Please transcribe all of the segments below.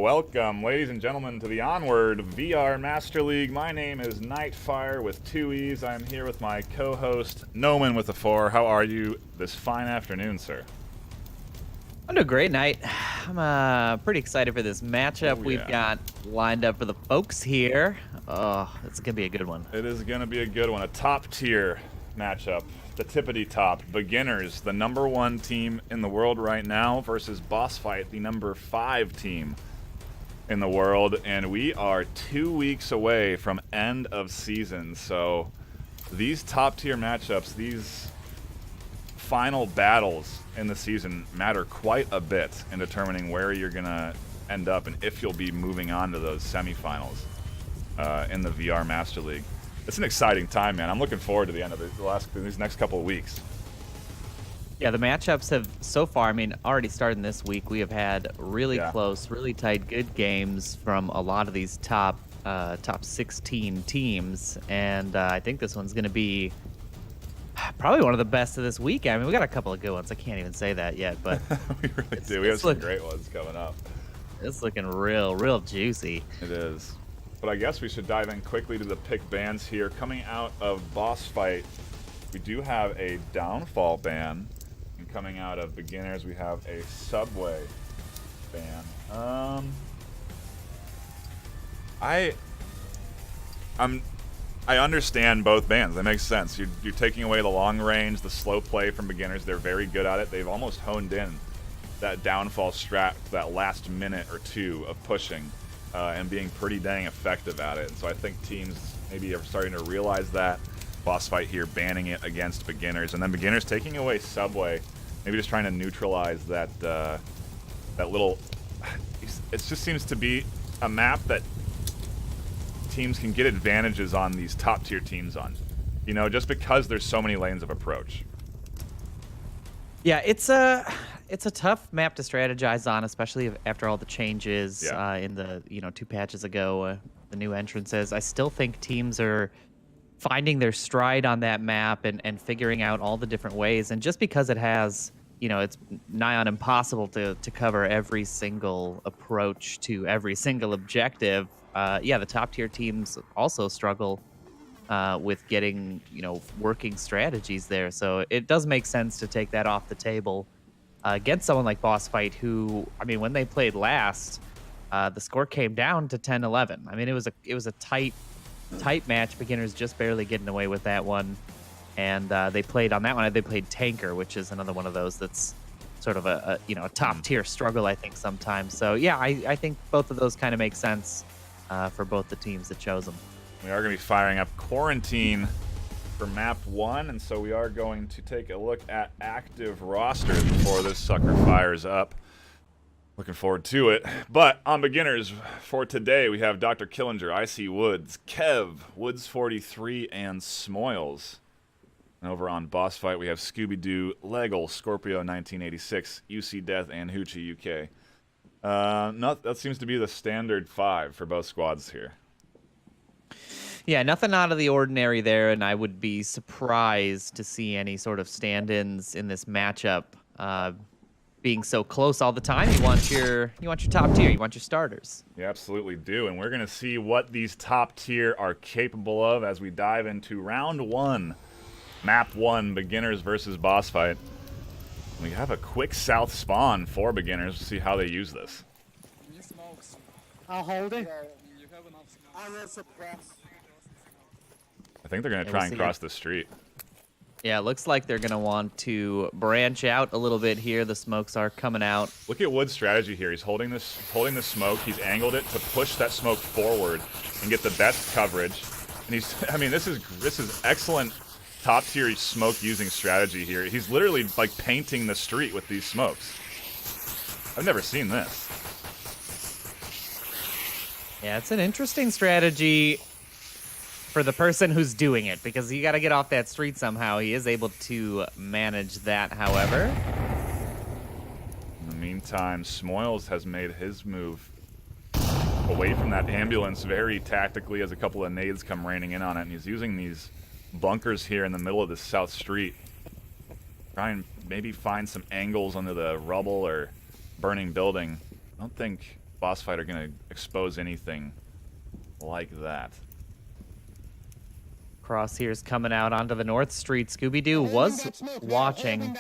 welcome, ladies and gentlemen, to the Onward VR Master League. My name is NightFiree with 2 E's. I am here with my co-host, Noman with a 4. How are you this fine afternoon, sir? I'm doing great, Knight. I'm pretty excited for this matchup we've got lined up for the folks here. Oh, it's going to be a good one. It is going to be a good one. A top-tier matchup. The tippity top. Beginners, the #1 team in the world right now, versus Bossfight, the #5 team in the world. And we are 2 weeks away from end of season. So these top-tier matchups, these final battles in the season matter quite a bit in determining where you're going to end up and if you'll be moving on to those semifinals in the VR Master League. It's an exciting time, man. I'm looking forward to the end of these next couple of weeks. Yeah, the matchups have so far, I mean, already starting this week, we have had really close, really tight, good games from a lot of these top 16 teams, and I think this one's going to be probably one of the best of this week. I mean, we got a couple of good ones. I can't even say that yet, but we really do. We have some great ones coming up. It's looking real juicy. It is. But I guess we should dive in quickly to the pick bans here. Coming out of Bossfight, we do have a Downfall ban. And coming out of Beginners, we have a Subway ban. I understand both bans. That makes sense. You're taking away the long range, the slow play from Beginners. They're very good at it. They've almost honed in that Downfall strat, that last minute or two of pushing. And being pretty dang effective at it. And so I think teams maybe are starting to realize that. Bossfight here banning it against Beginners. And then Beginners taking away Subway. Maybe just trying to neutralize that that little... It just seems to be a map that teams can get advantages on these top-tier teams on. You know, just because there's so many lanes of approach. Yeah, it's a tough map to strategize on, especially after all the changes in the 2 patches ago, the new entrances. I still think teams are finding their stride on that map and figuring out all the different ways. And just because it has, it's nigh on impossible to cover every single approach to every single objective. The top tier teams also struggle with getting, working strategies there. So it does make sense to take that off the table against someone like Bossfight, who, I mean, when they played last, the score came down to 10-11. I mean, it was a tight match. Beginners just barely getting away with that one. And they played on that one. They played Tanker, which is another one of those that's sort of a top tier struggle, I think, sometimes. So yeah, I think both of those kind of make sense for both the teams that chose them. We are going to be firing up Quarantine for map 1, and so we are going to take a look at active rosters before this sucker fires up. Looking forward to it. But on Beginners for today, we have Dr. Killinger, IC Woods, Kev, Woods43, and Smoils. And over on Bossfight, we have Scooby-Doo, Leggle, Scorpio 1986, UC Death, and Hoochie UK. That seems to be the standard 5 for both squads here. Yeah, nothing out of the ordinary there, and I would be surprised to see any sort of stand-ins in this matchup being so close all the time. You want your top tier, you want your starters. You absolutely do, and we're going to see what these top tier are capable of as we dive into round 1, map 1, Beginners versus Bossfight. We have a quick south spawn for Beginners to see how they use this. I'll hold it. I will suppress. I think they're going to try and cross the street. Yeah, it looks like they're going to want to branch out a little bit here. The smokes are coming out. Look at Wood's strategy here. He's holding the smoke. He's angled it to push that smoke forward and get the best coverage. And this is excellent top tier smoke using strategy here. He's literally like painting the street with these smokes. I've never seen this. Yeah, it's an interesting strategy for the person who's doing it, because you got to get off that street somehow. He is able to manage that, however. In the meantime, Smoils has made his move away from that ambulance very tactically as a couple of nades come raining in on it, and he's using these bunkers here in the middle of the south street. Try and maybe find some angles under the rubble or burning building. I don't think Bossfight are going to expose anything like that. Crosshairs coming out onto the North Street. Scooby-Doo was watching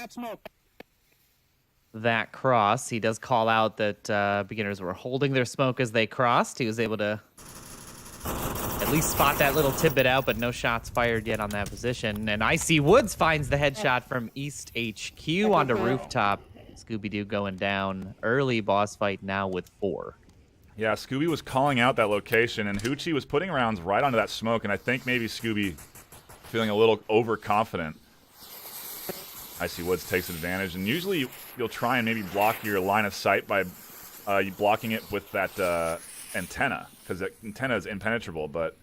that cross. He does call out that beginners were holding their smoke as they crossed. He was able to at least spot that little tidbit out, but no shots fired yet on that position. And Icy Woods finds the headshot from East HQ onto Rooftop. Scooby-Doo going down early. Bossfight now with 4. Yeah, Scooby was calling out that location, and Hoochie was putting rounds right onto that smoke, and I think maybe Scooby feeling a little overconfident. Icy Woods takes advantage, and usually you'll try and maybe block your line of sight by blocking it with that antenna, because the antenna is impenetrable, but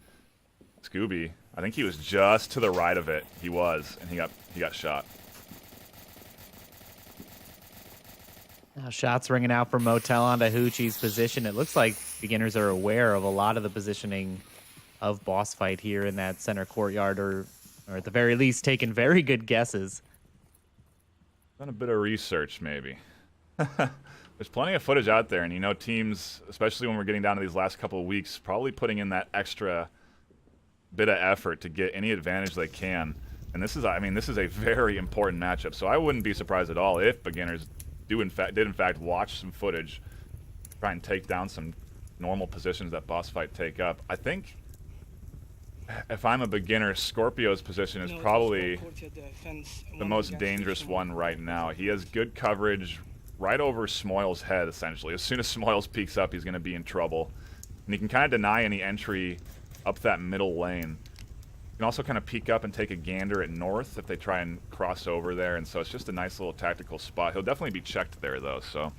Scooby, I think he was just to the right of it. He was, and he got shot. Now shots ringing out from Motel onto Hoochie's position. It looks like beginners are aware of a lot of the positioning of Bossfight here in that center courtyard, or at the very least taking very good guesses. Done a bit of research, maybe. There's plenty of footage out there, and you know, teams, especially when we're getting down to these last couple of weeks, probably putting in that extra bit of effort to get any advantage they can. And this is, I mean, this is a very important matchup, so I wouldn't be surprised at all if beginners did in fact watch some footage, try and take down some normal positions that Bossfight take up. I think if I'm a beginner, Scorpio's position is probably the most dangerous one right now. He has good coverage right over Smoyle's head, essentially. As soon as Smoyles peeks up, he's going to be in trouble. And he can kind of deny any entry up that middle lane. You can also kind of peek up and take a gander at North if they try and cross over there, and so it's just a nice little tactical spot. He'll definitely be checked there, though, so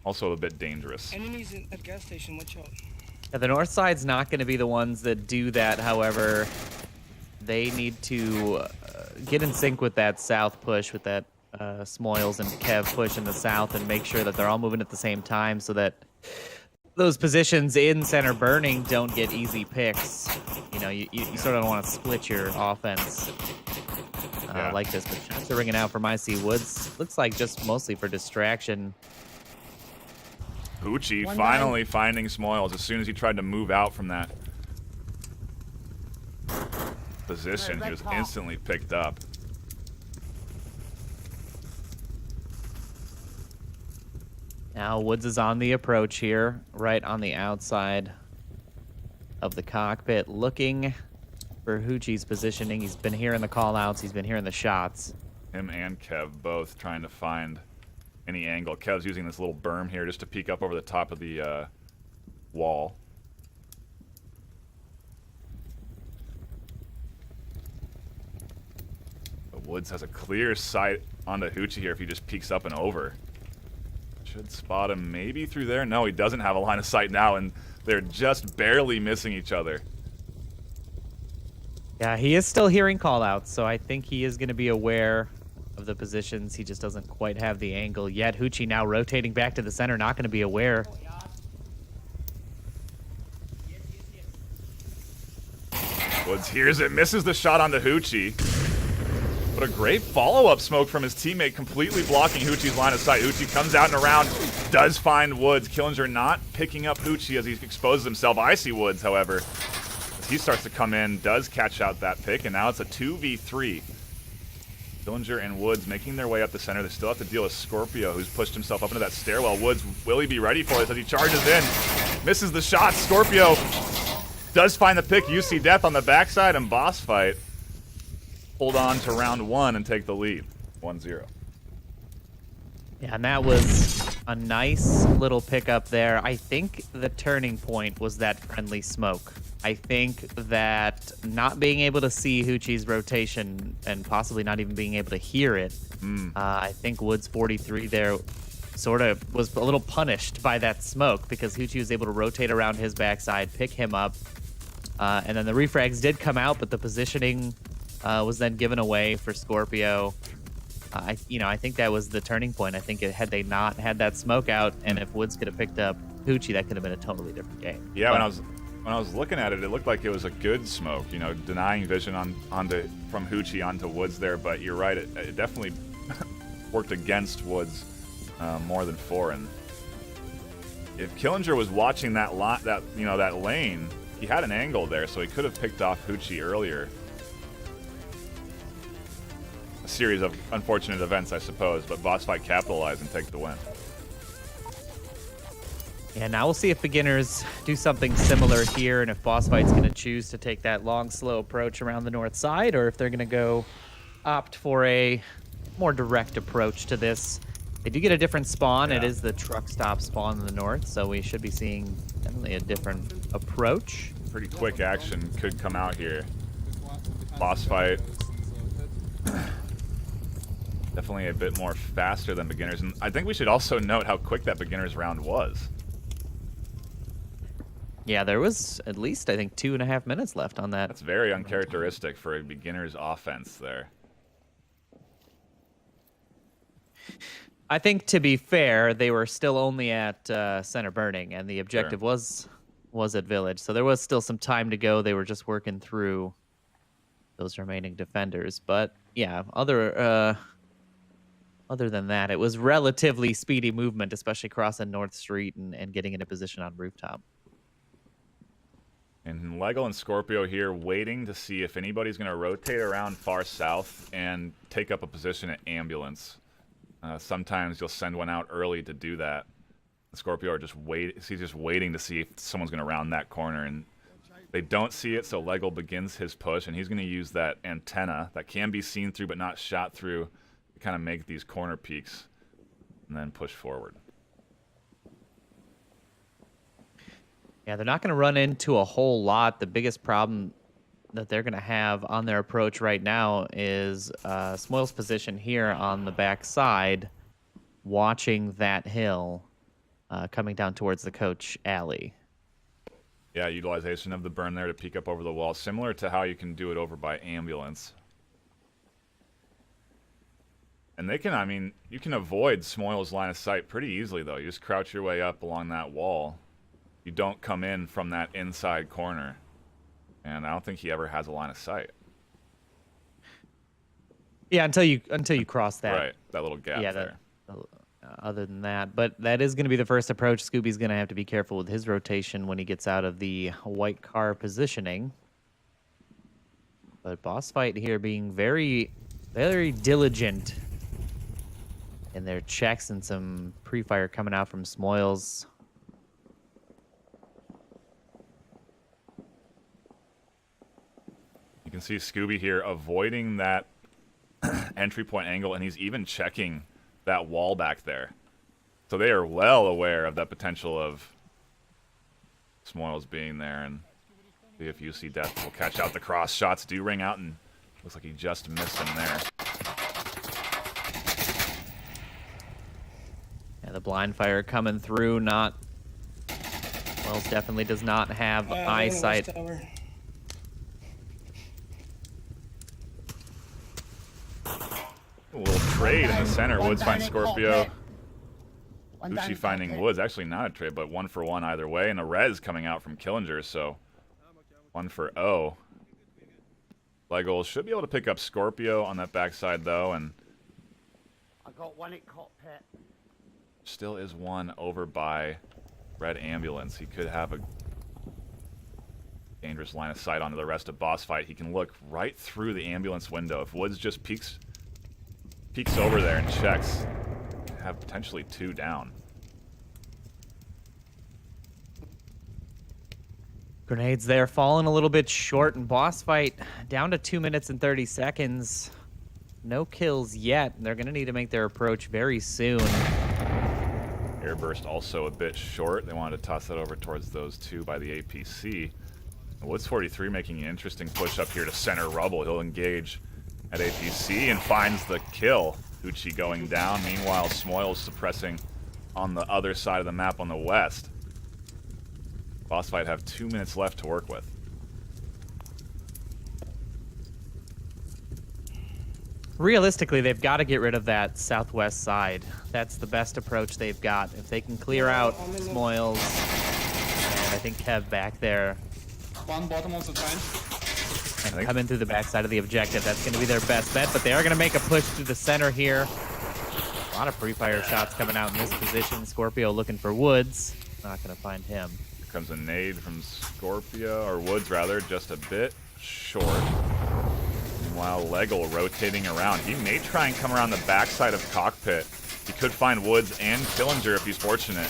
also a bit dangerous. Enemies at gas station, watch out. Yeah, the North side's not going to be the ones that do that, however. They need to get in sync with that South push, with that Smoyles and Kev push in the South, and make sure that they're all moving at the same time so that those positions in center burning don't get easy picks. You know, you sort of don't want to split your offense like this. But shots are ringing out from Icy Woods. Looks like just mostly for distraction. Hoochie finally finding Smoyles as soon as he tried to move out from that position. He was instantly picked up. Now Woods is on the approach here, right on the outside of the cockpit, looking for Hoochie's positioning. He's been hearing the call-outs. He's been hearing the shots. Him and Kev both trying to find any angle. Kev's using this little berm here just to peek up over the top of the wall. But Woods has a clear sight onto Hoochie here if he just peeks up and over. Should spot him maybe through there. No, he doesn't have a line of sight now, and they're just barely missing each other. Yeah, he is still hearing call-outs, so I think he is going to be aware of the positions. He just doesn't quite have the angle yet. Hoochie now rotating back to the center, not going to be aware. Woods hears it, misses the shot onto Hoochie. But a great follow-up smoke from his teammate, completely blocking Hoochie's line of sight. Hoochie comes out and around, does find Woods. Killinger not picking up Hoochie as he exposes himself. Icy Woods, however, as he starts to come in, does catch out that pick, and now it's a 2v3. Killinger and Woods making their way up the center. They still have to deal with Scorpio, who's pushed himself up into that stairwell. Woods, will he be ready for this as he charges in? Misses the shot. Scorpio does find the pick. UC Death on the backside, and Bossfight hold on to round 1 and take the lead. 1-0. Yeah, and that was a nice little pickup there. I think the turning point was that friendly smoke. I think that not being able to see Hoochie's rotation and possibly not even being able to hear it, I think Woods 43 there sort of was a little punished by that smoke because Hoochie was able to rotate around his backside, pick him up, and then the refrags did come out, but the positioning was then given away for Scorpio. I think that was the turning point. I think had they not had that smoke out, and if Woods could have picked up Hoochie, that could have been a totally different game. Yeah, when I was looking at it, it looked like it was a good smoke. You know, denying vision from Hoochie onto Woods there. But you're right, it definitely worked against Woods more than for. And If Killinger was watching that lot, that lane, he had an angle there, so he could have picked off Hoochie earlier. A series of unfortunate events, I suppose, but Bossfight capitalized and take the win. Yeah, now we'll see if beginners do something similar here, and if Bossfight's going to choose to take that long, slow approach around the north side, or if they're going to opt for a more direct approach to this. They do get a different spawn. Yeah. It is the truck stop spawn in the north, so we should be seeing definitely a different approach. Pretty quick action could come out here. Bossfight. Definitely a bit more faster than beginners, and I think we should also note how quick that beginners round was. Yeah, there was at least, I think, 2.5 minutes left on that. That's very uncharacteristic for a beginner's offense there. I think, to be fair, they were still only at center burning, and the objective was at village. So there was still some time to go. They were just working through those remaining defenders. But, yeah, other than that, it was relatively speedy movement, especially crossing North Street and getting in a position on rooftop. And Lego and Scorpio here waiting to see if anybody's going to rotate around far south and take up a position at ambulance. Sometimes you'll send one out early to do that. Scorpio are just he's just waiting to see if someone's going to round that corner, and they don't see it, so Lego begins his push, and he's going to use that antenna that can be seen through but not shot through to kind of make these corner peaks and then push forward. Yeah, they're not going to run into a whole lot. The biggest problem that they're going to have on their approach right now is Smoil's position here on the back side, watching that hill coming down towards the coach alley. Yeah, utilization of the burn there to peek up over the wall, similar to how you can do it over by ambulance. And they can, I mean, you can avoid Smoil's line of sight pretty easily, though. You just crouch your way up along that wall. You don't come in from that inside corner. And I don't think he ever has a line of sight. Yeah, until you cross that. Right, that little gap there. Other than that. But that is going to be the first approach. Scooby's going to have to be careful with his rotation when he gets out of the white car positioning. But Bossfight here being very, very diligent in their checks, and some pre-fire coming out from Smoils. You can see Scooby here avoiding that entry point angle, and he's even checking that wall back there. So they are well aware of that potential of Smoils being there, and see if UC Death will catch out the cross. Shots do ring out, and looks like he just missed him there. Yeah, the blind fire coming through. Wells definitely does not have eyesight. A little trade in the center. Woods finds Scorpio. Uchi finding Woods. Actually not a trade, but 1-for-1 either way. And a res coming out from Killinger, so 1 for O. Lego should be able to pick up Scorpio on that backside, though, and I got one at cockpit. Still is one over by Red Ambulance. He could have a dangerous line of sight onto the rest of Bossfight. He can look right through the ambulance window. If Woods just peeks over there and checks, have potentially 2 down. Grenades there falling a little bit short, and Bossfight down to 2 minutes and 30 seconds. No kills yet. They're going to need to make their approach very soon. Airburst also a bit short. They wanted to toss that over towards those 2 by the APC. Woods 43 making an interesting push up here to center rubble. He'll engage at APC and finds the kill. Uchi going down. Meanwhile, Smoils suppressing on the other side of the map on the west. Bossfight have 2 minutes left to work with. Realistically, they've got to get rid of that southwest side. That's the best approach they've got. If they can clear out Smoils, and I think Kev back there, One bottom of the time. and come in through the backside of the objective, that's going to be their best bet. But they are going to make a push through the center here. A lot of pre-fire shots coming out in this position. Scorpio looking for Woods. Not going to find him. Here comes a nade from Scorpio, or Woods rather, just a bit short. Meanwhile, Legel rotating around. He may try and come around the backside of Cockpit. He could find Woods and Killinger if he's fortunate.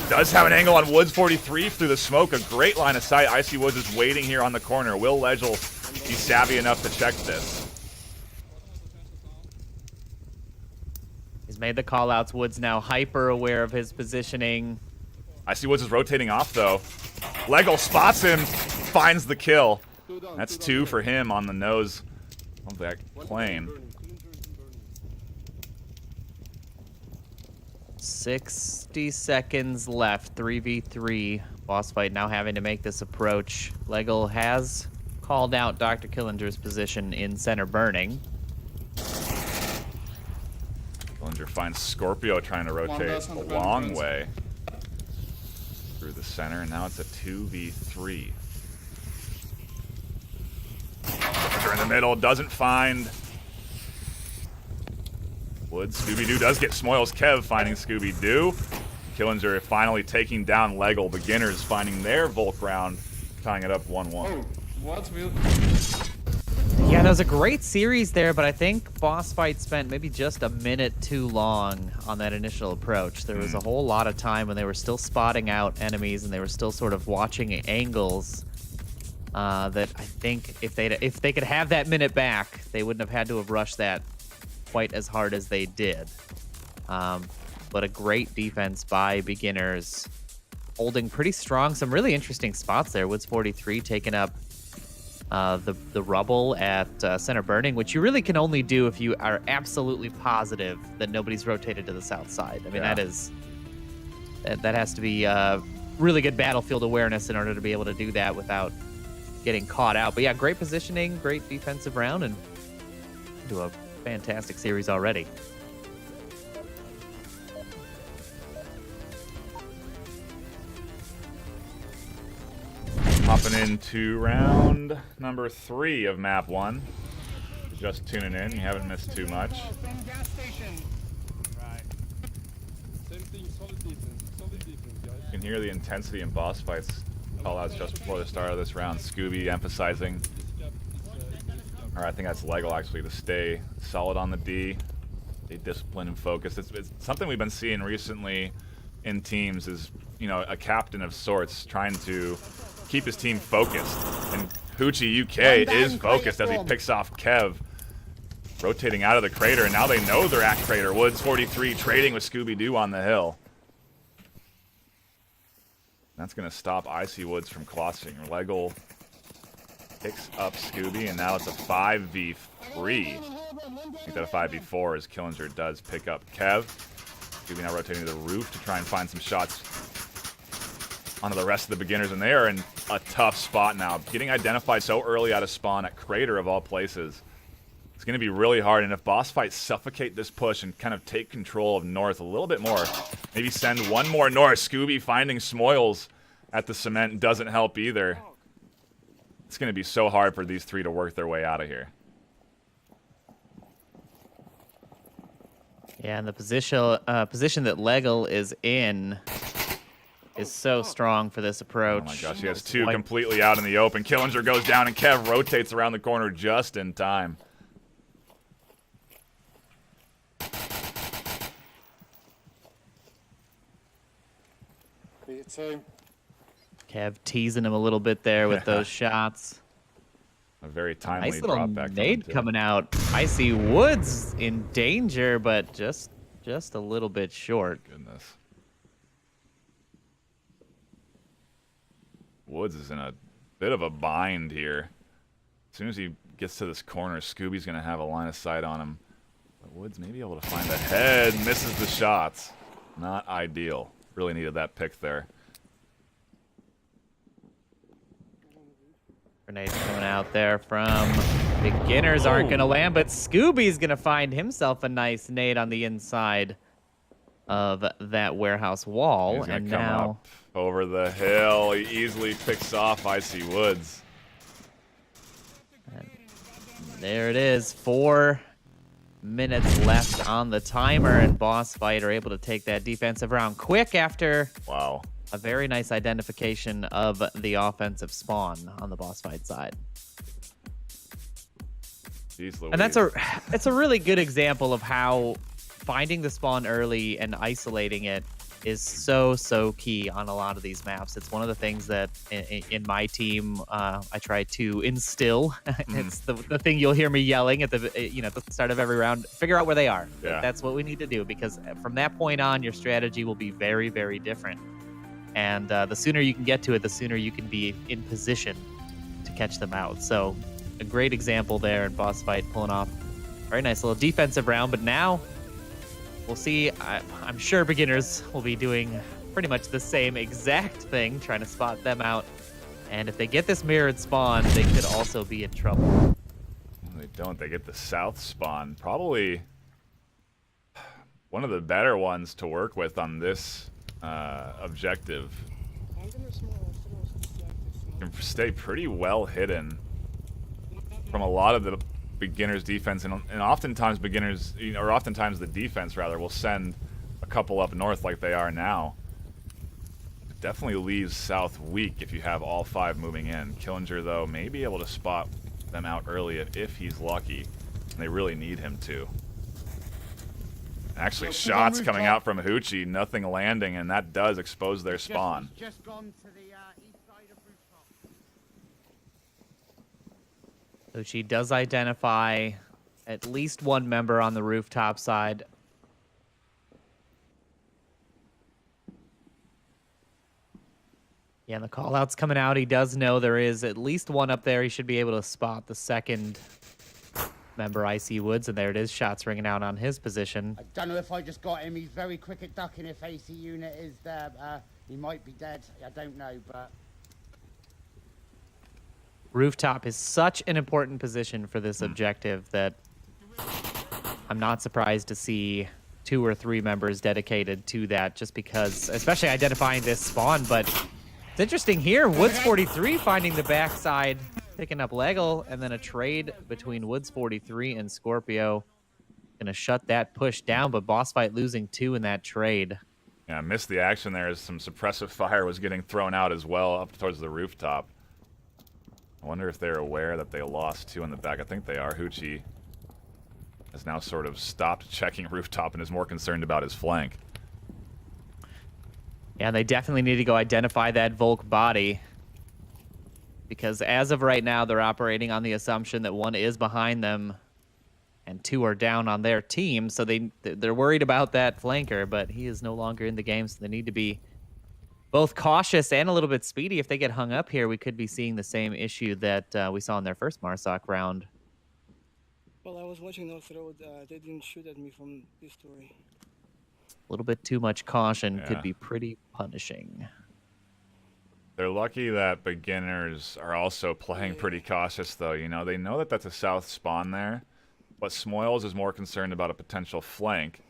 Does have an angle on Woods 43 through the smoke. A great line of sight. Icy Woods is waiting here on the corner. Will Legel be savvy enough to check this? He's made the callouts. Woods now hyper aware of his positioning. Icy Woods is rotating off though. Legel spots him, finds the kill. That's 2 for him on the nose of that plane. 60 seconds left, 3v3. Bossfight now having to make this approach. Legel has called out Dr. Killinger's position in center burning. Killinger finds Scorpio trying to rotate a long way through the center, and now it's a 2v3. Killinger in the middle, doesn't find Woods. Scooby-Doo does get Smoils. Kev finding Scooby-Doo. Killinger finally taking down Legel. Beginners finding their Volk round, tying it up 1-1. Oh, what? Yeah, that was a great series there, but I think Bossfight spent maybe just a minute too long on that initial approach. There was a whole lot of time when they were still spotting out enemies and they were still sort of watching angles that I think if they could have that minute back, they wouldn't have had to have rushed that quite as hard as they did. But a great defense by Beginners, holding pretty strong. Some really interesting spots there. Woods 43 taking up the rubble at center burning, which you really can only do if you are absolutely positive that nobody's rotated to the south side. I mean, Yeah. that has to be really good battlefield awareness in order to be able to do that without getting caught out. But yeah, great positioning, great defensive round, and do a fantastic series already. Hopping into round number 3 of map 1. Just tuning in, you haven't missed too much. From gas station. Right. Same thing, solid defense, guys. You can hear the intensity in boss fights callouts just before the start of this round. Scooby emphasizing, or I think that's Legel actually, to stay solid on the D, stay disciplined and focused. It's something we've been seeing recently in teams is, you know, a captain of sorts trying to keep his team focused. And Hoochie UK is focused as he picks off Kev, rotating out of the crater, and now they know they're at crater. Woods 43 trading with Scooby-Doo on the hill. That's going to stop Icy Woods from crossing. Legel picks up Scooby, and now it's a 5v3. I think that a 5v4 as Killinger does pick up Kev. Scooby now rotating to the roof to try and find some shots onto the rest of the beginners, and they are in a tough spot now. Getting identified so early out of spawn at crater of all places. It's going to be really hard, and if Bossfight suffocate this push and kind of take control of north a little bit more, maybe send one more north. Scooby finding Smoils at the cement doesn't help either. It's going to be so hard for these three to work their way out of here. Yeah, and the position that Legel is in is so strong for this approach. Oh my gosh, he has two completely out in the open. Killinger goes down, and Kev rotates around the corner just in time. Kev teasing him a little bit there with those shots. A very timely Nice little drop back. nade coming out. I see Woods in danger, but just a little bit short. Goodness. Woods is in a bit of a bind here. As soon as he gets to this corner, Scooby's going to have a line of sight on him. But Woods may be able to find the head. Misses the shots. Not ideal. Really needed that pick there. Grenades coming out there from beginners aren't going to land, but Scooby's going to find himself a nice nade on the inside of that warehouse wall. He's and gonna come now up over the hill. He easily picks off Icy Woods. there it is. 4 minutes left on the timer, and Bossfight are able to take that defensive round quick after Wow. a very nice identification of the offensive spawn on the boss fight side. Jeez And it's a really good example of how finding the spawn early and isolating it is so key on a lot of these maps. It's one of the things that in my team I try to instill. It's the thing you'll hear me yelling at the at the start of every round. Figure out where they are. Yeah. That's what we need to do, because from that point on, your strategy will be very different. And the sooner you can get to it, the sooner you can be in position to catch them out. So a great example there in boss fight, pulling off a very nice little defensive round. But now we'll see. I'm sure beginners will be doing pretty much the same exact thing, trying to spot them out. And if they get this mirrored spawn, they could also be in trouble. They don't. They get the south spawn. Probably one of the better ones to work with on this objective. I'm gonna small Can stay pretty well hidden from a lot of the beginners defense, and oftentimes beginners, or oftentimes the defense rather, will send a couple up north like they are now. It definitely leaves south weak if you have all 5 moving in. Killinger, though, may be able to spot them out early if he's lucky, and they really need him to. Actually, shots coming out from Hoochie, nothing landing, and that does expose their spawn. Just gone to the east side of rooftop. Uchi does identify at least one member on the rooftop side. Yeah, and the call-out's coming out. He does know there is at least one up there. He should be able to spot the second member, Icy Woods, and there it is. Shots ringing out on his position. I don't know if I just got him. He's very quick at ducking. If AC unit is there, he might be dead. I don't know, but... Rooftop is such an important position for this objective that I'm not surprised to see 2 or 3 members dedicated to that, just because, especially identifying this spawn. But it's interesting here, Woods 43 finding the backside, picking up Leggle, and then a trade between Woods 43 and Scorpio. Gonna shut that push down, but Bossfight losing 2 in that trade. Yeah, I missed the action there as some suppressive fire was getting thrown out as well up towards the rooftop. I wonder if they're aware that they lost 2 in the back. I think they are. Hoochie has now sort of stopped checking rooftop and is more concerned about his flank. Yeah, they definitely need to go identify that Volk body, because as of right now, they're operating on the assumption that 1 is behind them and 2 are down on their team. So they're worried about that flanker, but he is no longer in the game, so they need to be both cautious and a little bit speedy. If they get hung up here, we could be seeing the same issue that we saw in their first Marsoc round. Well, I was watching North Road. They didn't shoot at me from this story. A little bit too much caution Yeah. could be pretty punishing. They're lucky that beginners are also playing pretty cautious, though. You know, they know that that's a south spawn there, but Smoils is more concerned about a potential flank.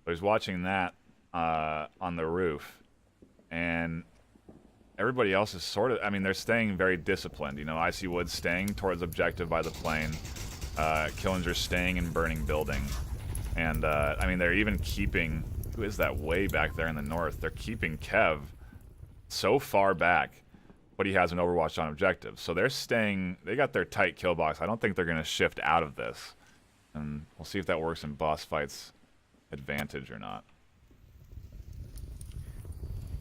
So he's watching that on the roof. And everybody else is sort of, I mean, they're staying very disciplined. You know, Icy Woods staying towards objective by the plane. Killinger's staying in burning building. And, I mean, they're even keeping, who is that way back there in the north? They're keeping Kev so far back, but he has an Overwatch on objective. So they're staying, they got their tight kill box. I don't think they're going to shift out of this. And we'll see if that works in boss fights advantage or not.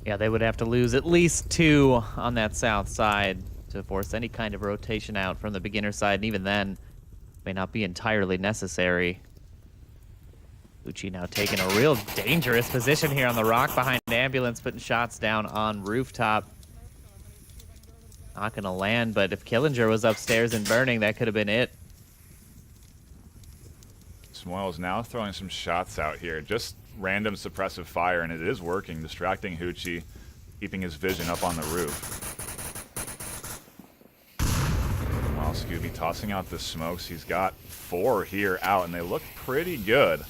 Yeah, they would have to lose at least 2 on that south side to force any kind of rotation out from the beginner side, and even then, may not be entirely necessary. Uchi now taking a real dangerous position here on the rock behind ambulance, putting shots down on rooftop. Not gonna land, but if Killinger was upstairs and burning, that could have been it. Smoils now throwing some shots out here. Just random suppressive fire, and it is working, distracting Hoochie, keeping his vision up on the roof. While Scooby tossing out the smokes, he's got 4 here out, and they look pretty good.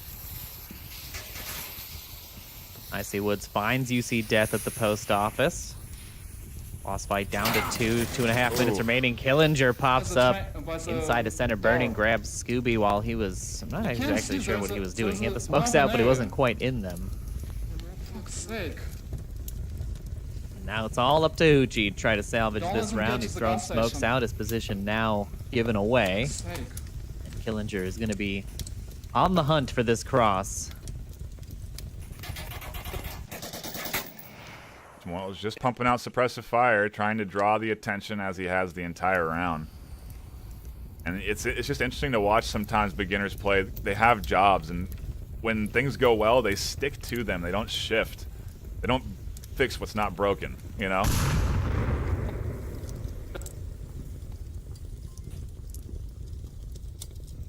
Icy Woods finds UC Death at the post office. Boss fight down to 2.5 minutes remaining. Killinger pops up inside of center burning, grabs Scooby while he was, I'm not exactly sure what he was doing. He had the smokes out, but he wasn't quite in them. For fuck's sake. Now it's all up to Hoochie to try to salvage Don't this let him round. get He's to the throwing gas smokes station. out. His position now given away. Sake. And Killinger is going to be on the hunt for this cross. Well, was just pumping out suppressive fire, trying to draw the attention as he has the entire round. And it's just interesting to watch sometimes beginners play. They have jobs, and when things go well, they stick to them. They don't shift. They don't fix what's not broken, you know?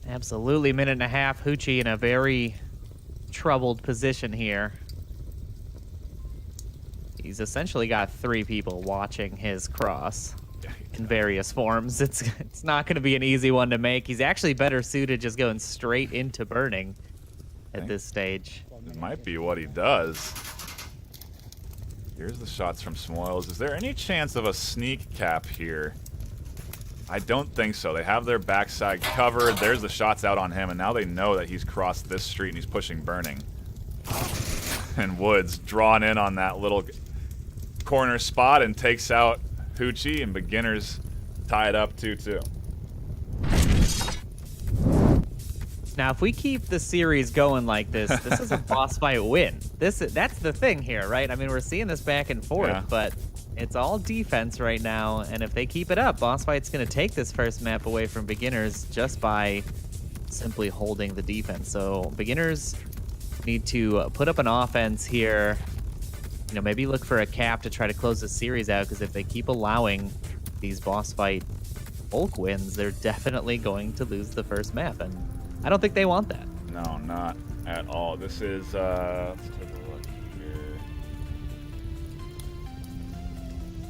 Absolutely, minute and a half. Hoochie in a very troubled position here. He's essentially got 3 people watching his cross in various forms. It's not going to be an easy one to make. He's actually better suited just going straight into burning at this stage. It might be what he does. Here's the shots from Smoils. Is there any chance of a sneak cap here? I don't think so. They have their backside covered. There's the shots out on him, and now they know that he's crossed this street and he's pushing burning. And Woods drawn in on that little corner spot and takes out Hoochie, and beginners tie it up 2-2. Now, if we keep the series going like this, this is a boss fight win. That's the thing here, right? I mean, we're seeing this back and forth, but it's all defense right now, and if they keep it up, boss fight's going to take this first map away from beginners just by simply holding the defense. So beginners need to put up an offense here. You know, maybe look for a cap to try to close the series out, because if they keep allowing these boss fight bulk wins, they're definitely going to lose the first map, and I don't think they want that. No, not at all. This is, let's take a look here.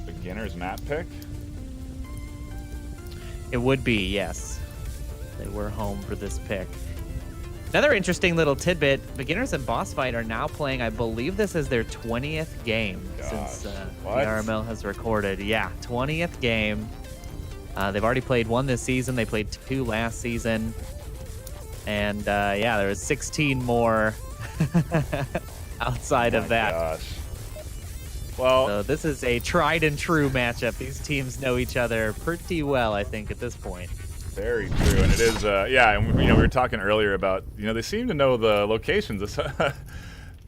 Beginner's map pick? It would be, yes. They were home for this pick. Another interesting little tidbit, beginners and boss fight are now playing, I believe this is their 20th game since VRML has recorded. Yeah, 20th game. They've already played 1 this season. They played 2 last season. And yeah, there was 16 more outside of that. Gosh. Well, So this is a tried and true matchup. These teams know each other pretty well, I think, at this point. very true, and it is. Yeah, and we were talking earlier about they seem to know the locations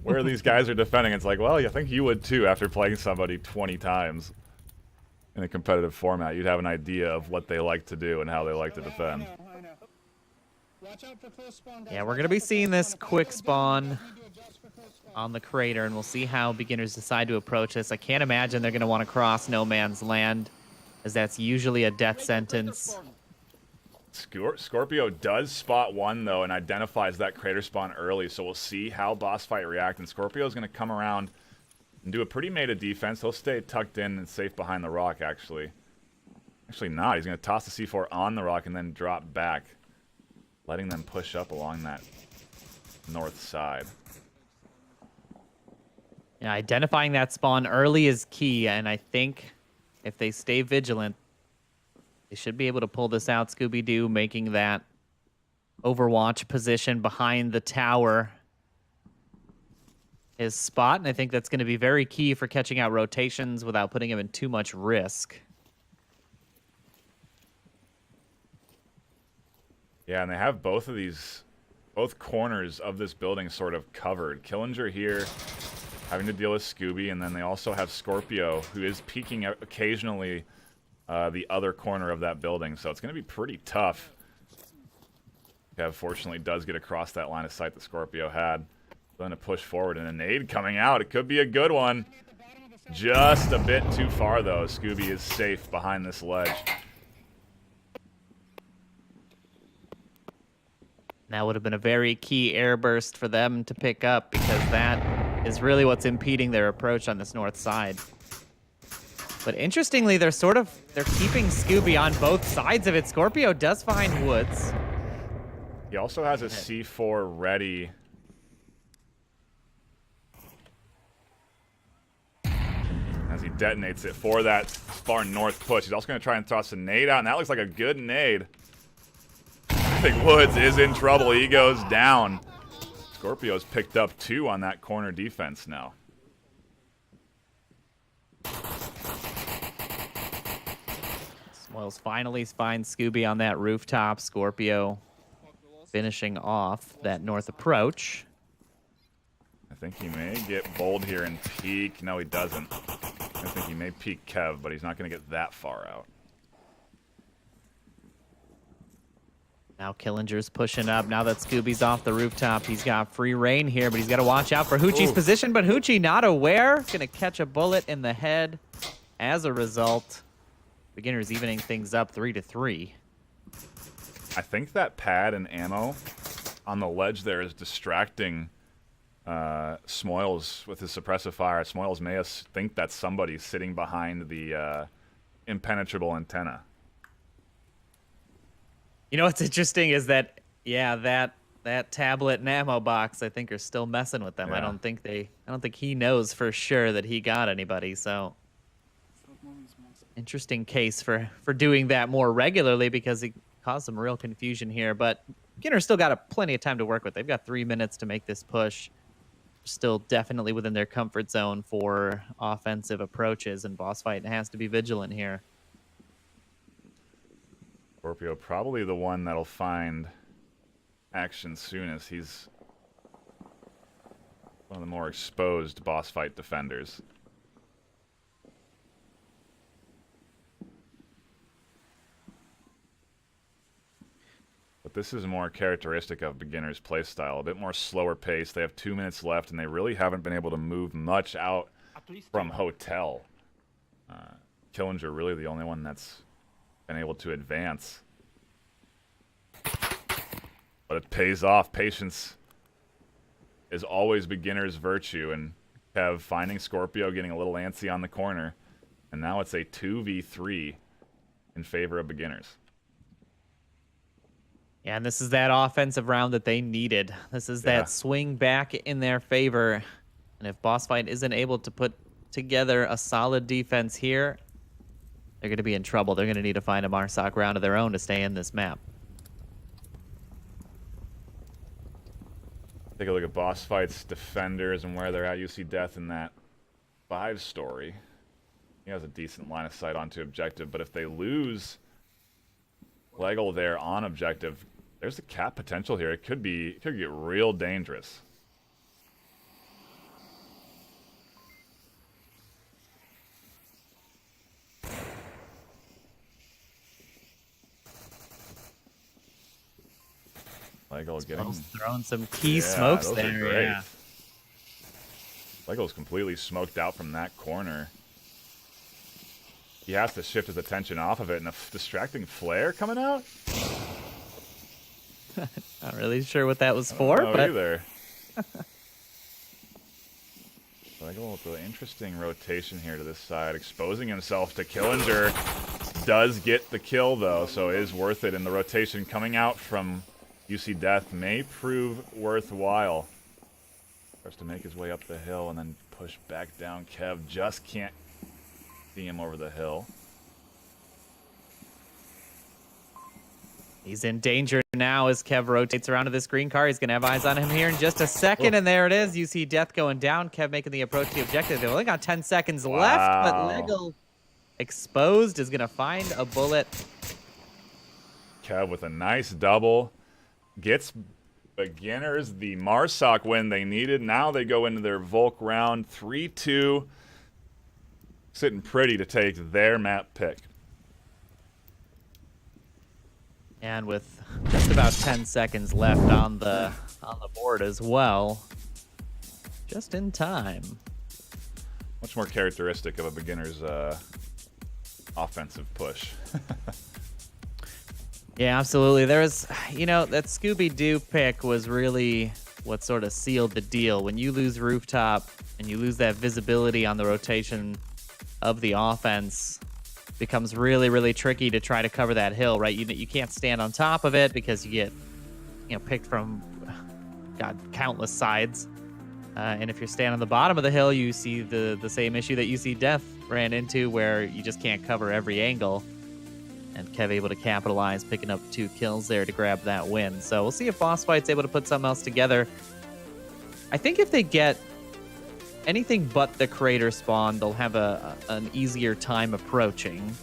where these guys are defending. It's like, well, I think you would too after playing somebody 20 times in a competitive format. You'd have an idea of what they like to do and how they like to defend. I know. Watch out for close spawn, guys. Yeah, we're going to be seeing this quick spawn on the crater, and we'll see how beginners decide to approach this. I can't imagine they're going to want to cross no man's land, as that's usually a death sentence. Scorpio does spot 1 though and identifies that crater spawn early, so we'll see how Bossfight react. And Scorpio's going to come around and do a pretty meta defense. He'll stay tucked in and safe behind the rock, actually. Actually not. He's going to toss the C4 on the rock and then drop back, letting them push up along that north side. Yeah, identifying that spawn early is key, and I think if they stay vigilant, they should be able to pull this out. Scooby-Doo making that Overwatch position behind the tower his spot, and I think that's going to be very key for catching out rotations without putting him in too much risk. Yeah, and they have both corners of this building sort of covered. Killinger here having to deal with Scooby, and then they also have Scorpio, who is peeking occasionally the other corner of that building, so it's going to be pretty tough. Kev fortunately does get across that line of sight that Scorpio had. Going to push forward, and a nade coming out. It could be a good one. Just a bit too far, though. Scooby is safe behind this ledge. That would have been a very key air burst for them to pick up, because that is really what's impeding their approach on this north side. But interestingly, they're keeping Scooby on both sides of it. Scorpio does find Woods. He also has a C4 ready. As he detonates it for that far north push. He's also going to try and toss a nade out, and that looks like a good nade. I think Woods is in trouble. He goes down. Scorpio's picked up 2 on that corner defense now. Smoils finally finds Scooby on that rooftop. Scorpio finishing off that north approach. I think he may get bold here and peek. No, he doesn't. I think he may peek Kev, but he's not going to get that far out. Now Killinger's pushing up. Now that Scooby's off the rooftop, he's got free reign here, but he's got to watch out for Hoochie's position. But Hoochie not aware. Going to catch a bullet in the head. As a result, Beginners evening things up 3-3. I think that pad and ammo on the ledge there is distracting Smoils with his suppressive fire. Smoils may think that somebody's sitting behind the impenetrable antenna. You know what's interesting is that, yeah, that tablet and ammo box, I think, are still messing with them. Yeah. I don't think he knows for sure that he got anybody. So interesting case for doing that more regularly, because it caused some real confusion here. But Beginner's still got plenty of time to work with. They've got 3 minutes to make this push. Still definitely within their comfort zone for offensive approaches, and Bossfight has to be vigilant here. Scorpio probably the one that'll find action soonest. He's one of the more exposed Bossfight defenders. But this is more characteristic of Beginner's playstyle, a bit more slower pace. They have 2 minutes left, and they really haven't been able to move much out from Hotel. Killinger really the only one that's been able to advance. But it pays off. Patience is always Beginner's virtue, and Kev finding Scorpio, getting a little antsy on the corner, and now it's a 2v3 in favor of Beginners. Yeah, and this is that offensive round that they needed. This is that swing back in their favor. And if Bossfight isn't able to put together a solid defense here, they're going to be in trouble. They're going to need to find a Marsoc round of their own to stay in this map. Take a look at Bossfight's defenders and where they're at. You see Death in that 5 story. He has a decent line of sight onto objective, but if they lose Legel there on objective, there's a cap potential here. It could get real dangerous. Legel getting throwing some key smokes there. Yeah. Legel's completely smoked out from that corner. He has to shift his attention off of it, and a distracting flare coming out? Not really sure what that was for, but either. Legel with an interesting rotation here to this side, exposing himself to Killinger. Does get the kill, though, so it is worth it, and the rotation coming out from UC Death may prove worthwhile. Starts to make his way up the hill and then push back down. Kev just can't see him over the hill. He's in danger now as Kev rotates around to this green car. He's going to have eyes on him here in just a second, and there it is. You see Death going down. Kev making the approach to the objective. They've only got 10 seconds left, but Legel exposed is going to find a bullet. Kev with a nice double. Gets Beginners the Marsoc win they needed. Now they go into their Volk round 3-2. Sitting pretty to take their map pick. And with just about 10 seconds left on the board as well. Just in time. Much more characteristic of a Beginner's offensive push. Yeah, absolutely. There was, that Scooby-Doo pick was really what sort of sealed the deal. When you lose rooftop and you lose that visibility on the rotation of the offense, it becomes really, really tricky to try to cover that hill, right? You can't stand on top of it because you get, picked from, countless sides. And if you're standing on the bottom of the hill, you see the same issue that you see Death ran into, where you just can't cover every angle. And Kev able to capitalize, picking up 2 kills there to grab that win. So we'll see if Bossfight's able to put something else together. I think if they get anything but the crater spawn, they'll have an easier time approaching.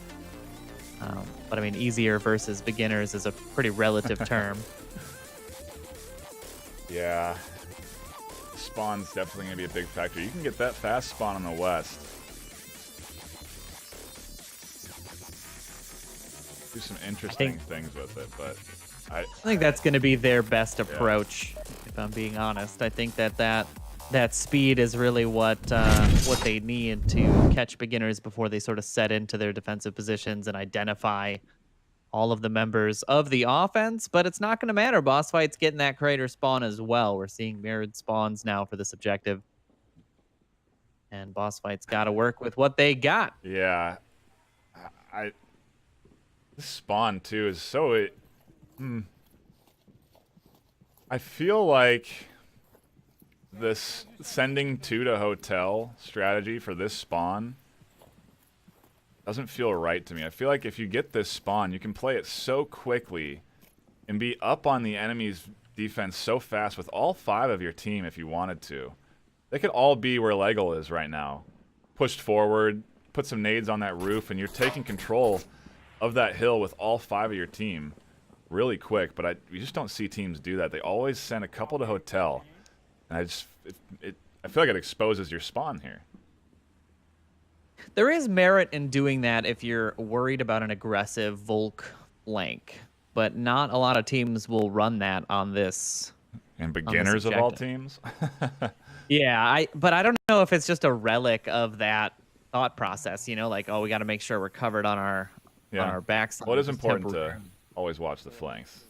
But I mean, easier versus beginners is a pretty relative term. Yeah. Spawn's definitely going to be a big factor. You can get that fast spawn on the west. Do some interesting things with it, but I think that's going to be their best approach, if I'm being honest. I think that speed is really what they need to catch beginners before they sort of set into their defensive positions and identify all of the members of the offense. But it's not going to matter. Bossfight's getting that crater spawn as well. We're seeing mirrored spawns now for this objective. And Bossfight's got to work with what they got. Yeah. This spawn, too, is so... I feel like this sending 2 to hotel strategy for this spawn doesn't feel right to me. I feel like if you get this spawn, you can play it so quickly and be up on the enemy's defense so fast with all 5 of your team if you wanted to. They could all be where Lego is right now. Pushed forward, put some nades on that roof, and you're taking control of that hill with all 5 of your team really quick. But we just don't see teams do that. They always send a couple to hotel. And I feel like it exposes your spawn here. There is merit in doing that if you're worried about an aggressive Volk flank, but not a lot of teams will run that on this. And beginners of all teams? Yeah, but I don't know if it's just a relic of that thought process, you know, like, oh, we got to make sure we're covered on our backside. Well, it is important to always watch the flanks.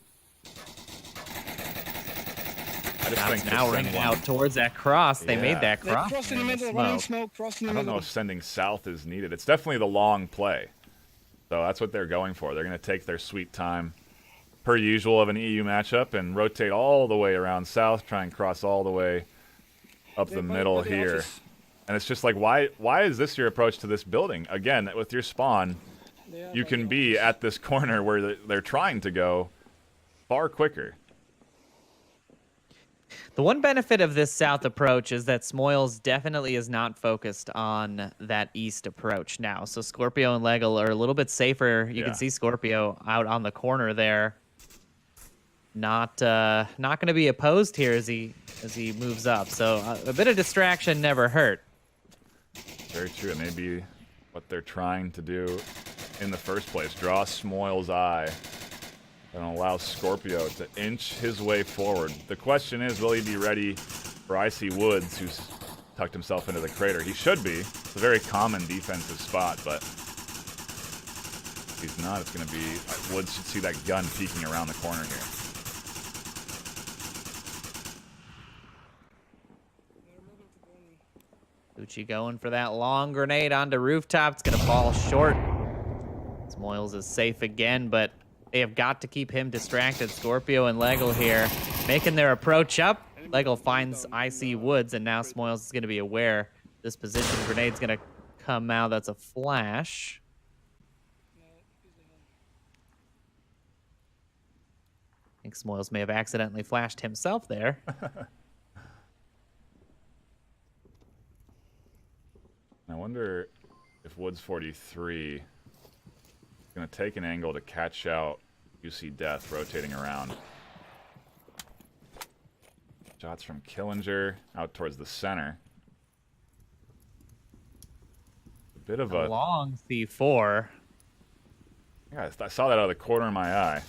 Now ringing out towards that cross. They made that cross. Cross in the middle, running smoke, cross in the middle. I don't know if sending south is needed. It's definitely the long play. So that's what they're going for. They're going to take their sweet time, per usual of an EU matchup, and rotate all the way around south, try and cross all the way up the middle here. And it's just like, why is this your approach to this building? Again, with your spawn, you can be at this corner where they're trying to go far quicker. The one benefit of this south approach is that Smoils definitely is not focused on that east approach now. So Scorpio and Lego are a little bit safer. You can see Scorpio out on the corner there. Not going to be opposed here as he moves up. So a bit of distraction never hurt. Very true. It may be what they're trying to do in the first place. Draw Smoil's eye and allow Scorpio to inch his way forward. The question is, will he be ready for Icy Woods, who's tucked himself into the crater? He should be. It's a very common defensive spot, but if he's not, it's going to be... Woods should see that gun peeking around the corner here. Uchi going for that long grenade onto rooftop. It's going to fall short. Smoils is safe again, but they have got to keep him distracted. Scorpio and Lego here making their approach up. Lego finds Icy Woods, and now Smoils is going to be aware this position. Grenade's going to come out. That's a flash. I think Smoils may have accidentally flashed himself there. I wonder if Woods 43 is going to take an angle to catch out UC Death rotating around. Shots from Killinger out towards the center. A bit of a long C4. Yeah, I saw that out of the corner of my eye.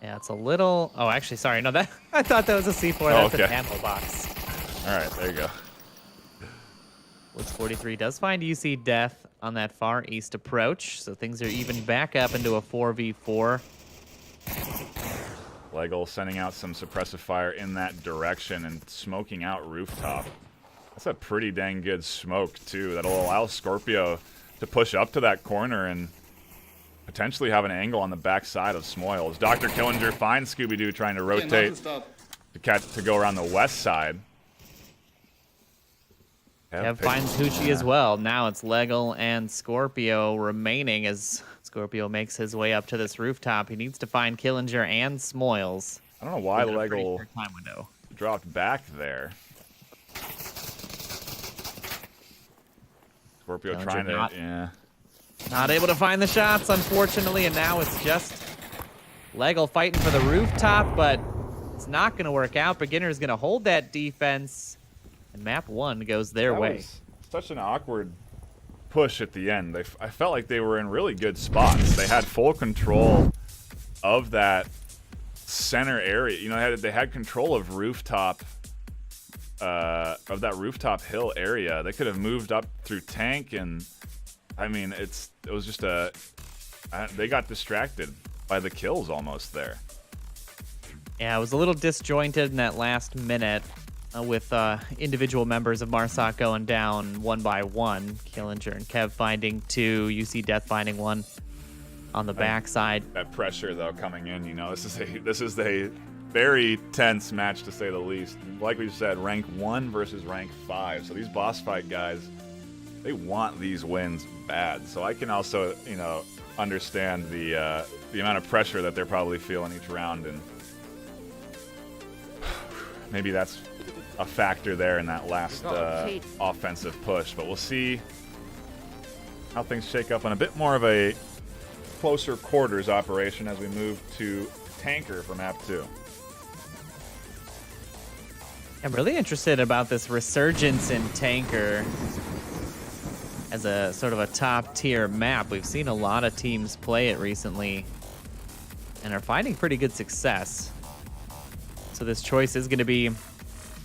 Yeah, it's a little... Oh, actually, sorry. No, I thought that was a C4. That's an ammo box. All right, there you go. Woods 43 does find UC Death on that far east approach, so things are even back up into a 4v4. Lego sending out some suppressive fire in that direction and smoking out rooftop. That's a pretty dang good smoke, too. That'll allow Scorpio to push up to that corner and potentially have an angle on the backside of Smoils. Dr. Killinger finds Scooby-Doo trying to rotate to go around the west side. Kev finds Hoochie as well. Now it's Lego and Scorpio remaining as Scorpio makes his way up to this rooftop. He needs to find Killinger and Smoils. I don't know why Lego dropped back there. Scorpio Killinger trying to, Not able to find the shots, unfortunately, and now it's just Lego fighting for the rooftop, but it's not going to work out. Beginner's going to hold that defense, and map 1 goes their way. Was such an awkward push at the end. I felt like they were in really good spots. They had full control of that center area. You know, they had control of rooftop, of that rooftop hill area. They could have moved up through tank, and I mean, it was just they got distracted by the kills almost there. Yeah, it was a little disjointed in that last minute with individual members of Marsoc going down one by one. Killinger and Kev finding 2, UC Death finding 1 on the backside. That pressure though coming in, you know, this is a very tense match to say the least. Like we said, rank 1 versus rank 5. So these boss fight guys, they want these wins bad. So I can also, you know, understand the amount of pressure that they're probably feeling each round, and maybe that's a factor there in that last offensive push. But we'll see how things shake up on a bit more of a closer quarters operation as we move to Tanker for map 2. I'm really interested about this resurgence in Tanker as a sort of a top tier map. We've seen a lot of teams play it recently and are finding pretty good success. So this choice is going to be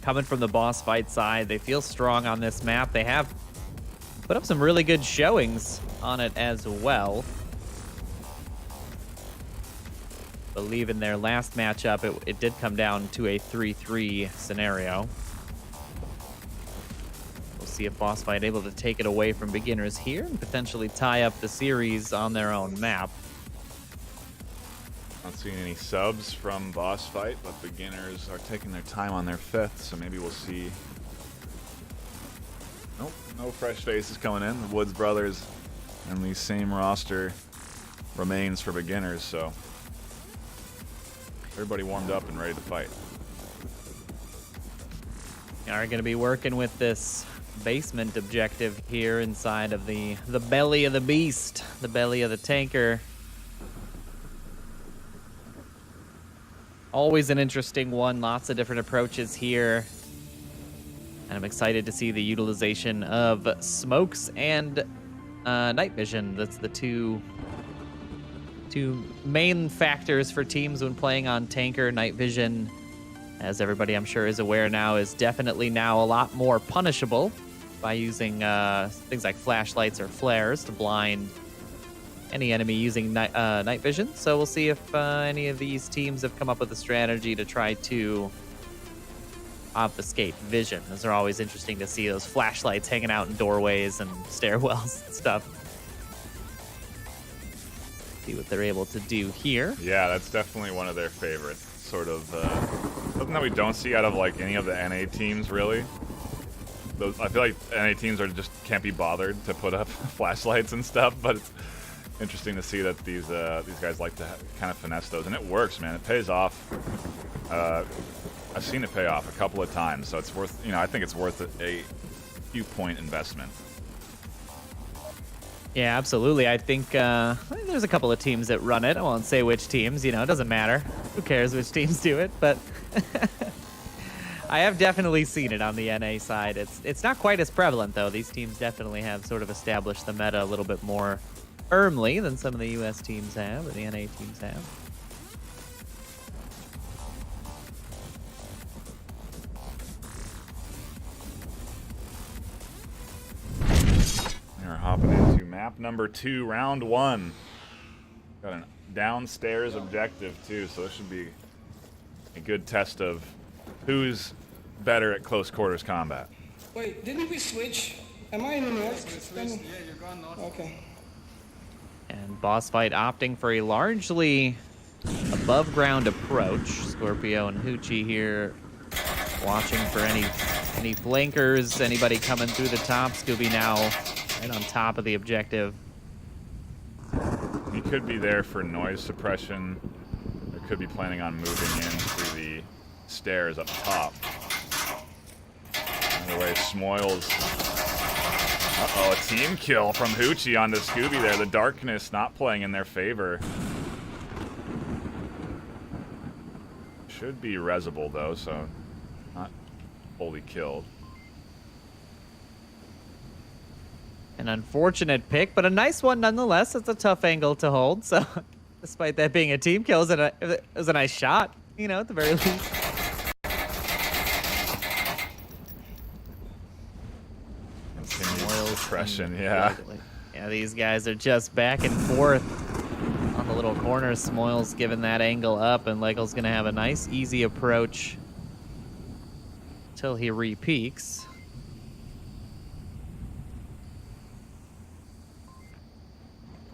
coming from the boss fight side. They feel strong on this map. They have put up some really good showings on it as well. I believe in their last matchup, it did come down to a 3-3 scenario. We'll see if Bossfight able to take it away from Beginners here and potentially tie up the series on their own map. Not seeing any subs from Bossfight, but Beginners are taking their time on their 5th, so maybe we'll see. Nope, no fresh faces coming in. The Woods brothers and the same roster remains for Beginners, so everybody warmed up and ready to fight. We are going to be working with this basement objective here inside of the belly of the beast, the belly of the tanker. Always an interesting one, lots of different approaches here. And I'm excited to see the utilization of smokes and night vision. That's the two main factors for teams when playing on Tanker. Night vision, as everybody I'm sure is aware now, is definitely now a lot more punishable by using things like flashlights or flares to blind any enemy using night vision. So we'll see if any of these teams have come up with a strategy to try to obfuscate vision. Those are always interesting to see, those flashlights hanging out in doorways and stairwells and stuff. See what they're able to do here. Yeah, that's definitely one of their favorites. Sort of something that we don't see out of like any of the NA teams, really. I feel like NA teams are just can't be bothered to put up flashlights and stuff, but it's interesting to see that these guys like to kind of finesse those, and it works, man. It pays off. I've seen it pay off a couple of times, so it's worth, you know, I think it's worth a few point investment. Yeah, absolutely. I think there's a couple of teams that run it. I won't say which teams, you know, it doesn't matter. Who cares which teams do it, but I have definitely seen it on the NA side. It's not quite as prevalent, though. These teams definitely have sort of established the meta a little bit more firmly than some of the US teams have, or the NA teams have. We're hopping into map number 2, round 1. Got a downstairs objective too, so this should be a good test of who's better at close quarters combat. Wait, didn't we switch? Am I in the north? Yeah, you're going north. Okay. And Bossfight opting for a largely above ground approach. Scorpio and Hoochie here watching for any flankers, anybody coming through the top. Scooby now right on top of the objective. He could be there for noise suppression. Or could be planning on moving in through the stairs up top. Either way, Smoils Uh-oh, a team kill from Hoochie onto Scooby there. The darkness not playing in their favor. Should be resable, though, so not fully killed. An unfortunate pick, but a nice one nonetheless. It's a tough angle to hold, so despite that being a team kill, it was a nice shot, you know, at the very least. Continued suppression, yeah. Yeah, these guys are just back and forth on the little corner. Smoils giving that angle up, and Legel's going to have a nice, easy approach till he re-peaks.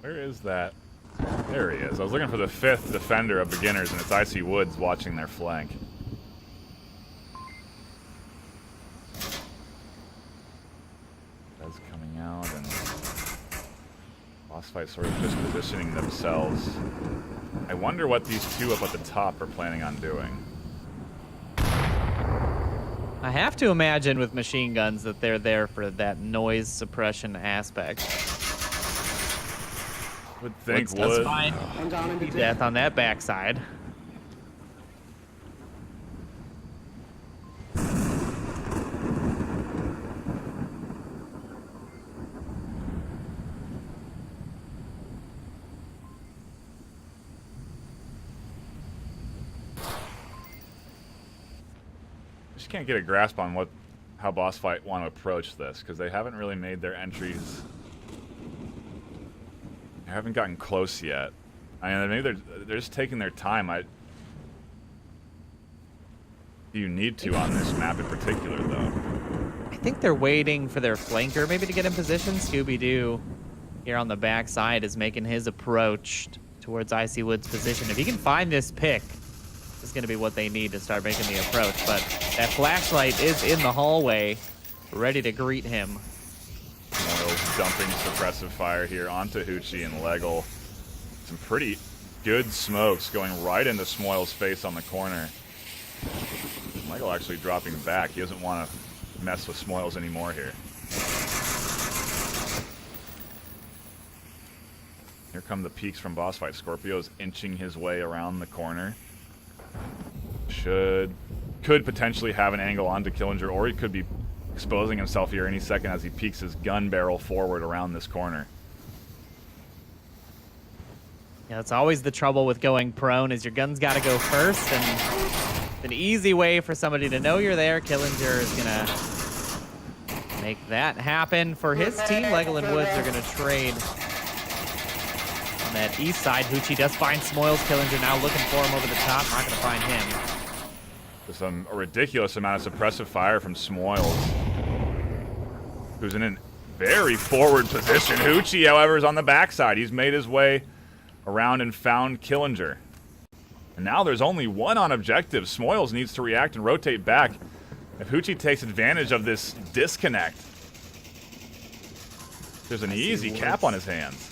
Where is that? There he is. I was looking for the 5th defender of beginners, and it's Icy Woods watching their flank. That's coming out, and Bossfight sort of just positioning themselves. I wonder what these two up at the top are planning on doing. I have to imagine with machine guns that they're there for that noise suppression aspect. Would think Woods does would. find death on that backside. Just can't get a grasp on how Bossfight want to approach this, because they haven't really made their entries. They haven't gotten close yet. I mean, maybe they're just taking their time. You need to on this map in particular, though. I think they're waiting for their flanker maybe to get in position. Scooby-Doo here on the backside is making his approach towards Icy Wood's position. If he can find this pick, this is going to be what they need to start making the approach. But that flashlight is in the hallway, ready to greet him. Smoils dumping suppressive fire here onto Hoochie and Legel. Some pretty good smokes going right into Smoils' face on the corner. Legel actually dropping back. He doesn't want to mess with Smoils anymore here. Here come the peaks from Bossfight. Scorpio's inching his way around the corner. Could potentially have an angle onto Killinger, or he could be exposing himself here any second as he peeks his gun barrel forward around this corner. Yeah, that's always the trouble with going prone, is your gun's got to go first, and an easy way for somebody to know you're there. Killinger is going to make that happen for his team. Legel and Woods are going to trade on that east side. Hoochie does find Smoils. Killinger now looking for him over the top. Not going to find him. Just a ridiculous amount of suppressive fire from Smoils, who's in a very forward position. Hoochie, however, is on the backside. He's made his way around and found Killinger. And now there's only one on objective. Smoils needs to react and rotate back. If Hoochie takes advantage of this disconnect, there's an easy cap on his hands.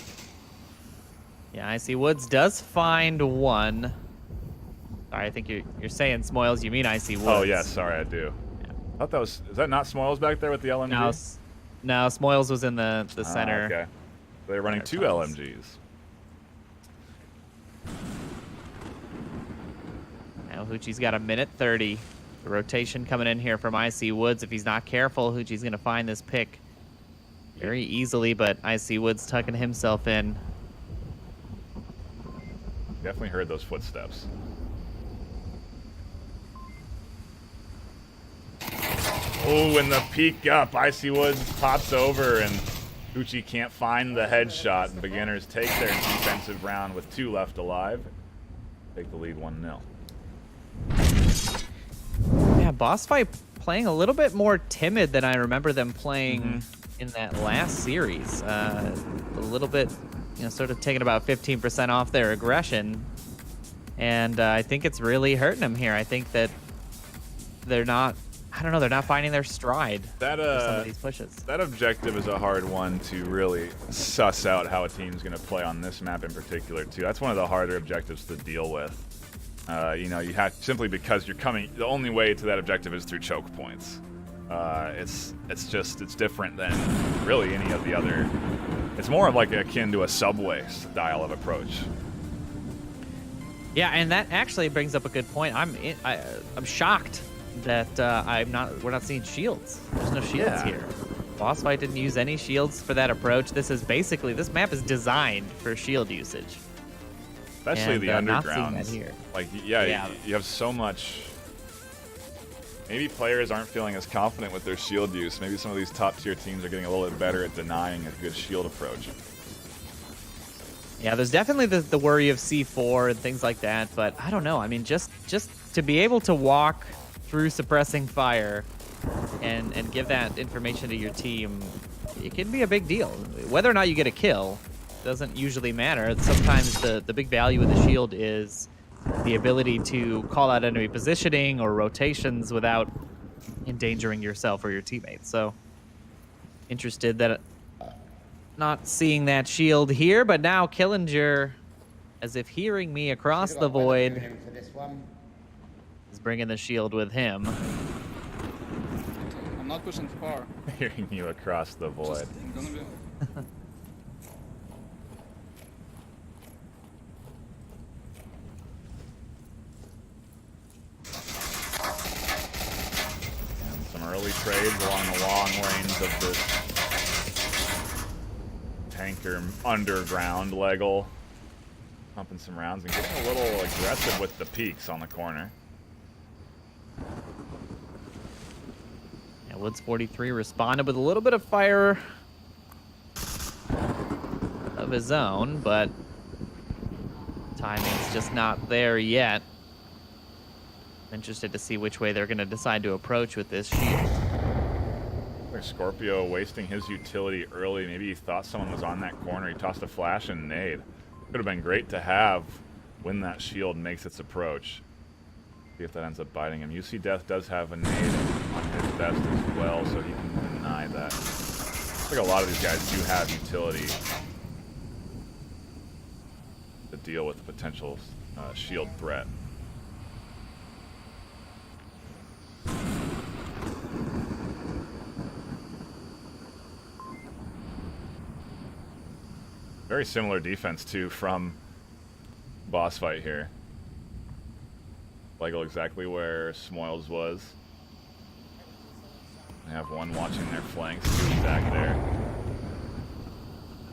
Yeah, I see Woods does find one. Sorry, I think you're saying Smoils. You mean I see Woods. Oh, yeah, sorry, I do. Yeah. I thought that was... Is that not Smoils back there with the LMG? No, Smoils was in the center. Okay. So they're running 2 LMGs. Now Hoochie's got a minute 30. The rotation coming in here from IC Woods. If he's not careful, Hoochie's going to find this pick very easily, but IC Woods tucking himself in. Definitely heard those footsteps. Oh, and the peek up. Icy Woods pops over, and Hoochie can't find the headshot. And beginners take their defensive round with 2 left alive. Take the lead 1-0. Yeah, Bossfight playing a little bit more timid than I remember them playing in that last series. A little bit, sort of taking about 15% off their aggression. And I think it's really hurting them here. I think that they're not... I don't know, they're not finding their stride for some of these pushes. That objective is a hard one to really suss out how a team's going to play on this map in particular, too. That's one of the harder objectives to deal with. You have simply because you're coming, the only way to that objective is through choke points. It's different than really any of the other. It's more of like akin to a Subway style of approach. Yeah, and that actually brings up a good point. I'm shocked that we're not seeing shields. There's no shields here. Bossfight didn't use any shields for that approach. This map is designed for shield usage. Especially the underground. Not seeing that here. Like, yeah, you have so much. Maybe players aren't feeling as confident with their shield use. Maybe some of these top tier teams are getting a little bit better at denying a good shield approach. Yeah, there's definitely the worry of C4 and things like that, but I don't know. I mean, just to be able to walk through suppressing fire and give that information to your team, it can be a big deal. Whether or not you get a kill doesn't usually matter. Sometimes the big value of the shield is the ability to call out enemy positioning or rotations without endangering yourself or your teammates. So, interested that not seeing that shield here, but now Killinger, as if hearing me across the void, is bringing the shield with him. I'm not pushing far. Hearing you across the void. I'm gonna be... Some early trades along the long lanes of this tanker underground Leggle. Pumping some rounds and getting a little aggressive with the peaks on the corner. Yeah, Woods 43 responded with a little bit of fire of his own, but timing's just not there yet. Interested to see which way they're going to decide to approach with this shield. Scorpio wasting his utility early. Maybe he thought someone was on that corner. He tossed a flash and nade. Could have been great to have when that shield makes its approach. See if that ends up biting him. UC Death does have a nade on his vest as well, so he can deny that. I think a lot of these guys do have utility to deal with the potential shield threat. Very similar defense, too, from Bossfight here. Leggle exactly where Smoils was. They have one watching their flanks, two back there.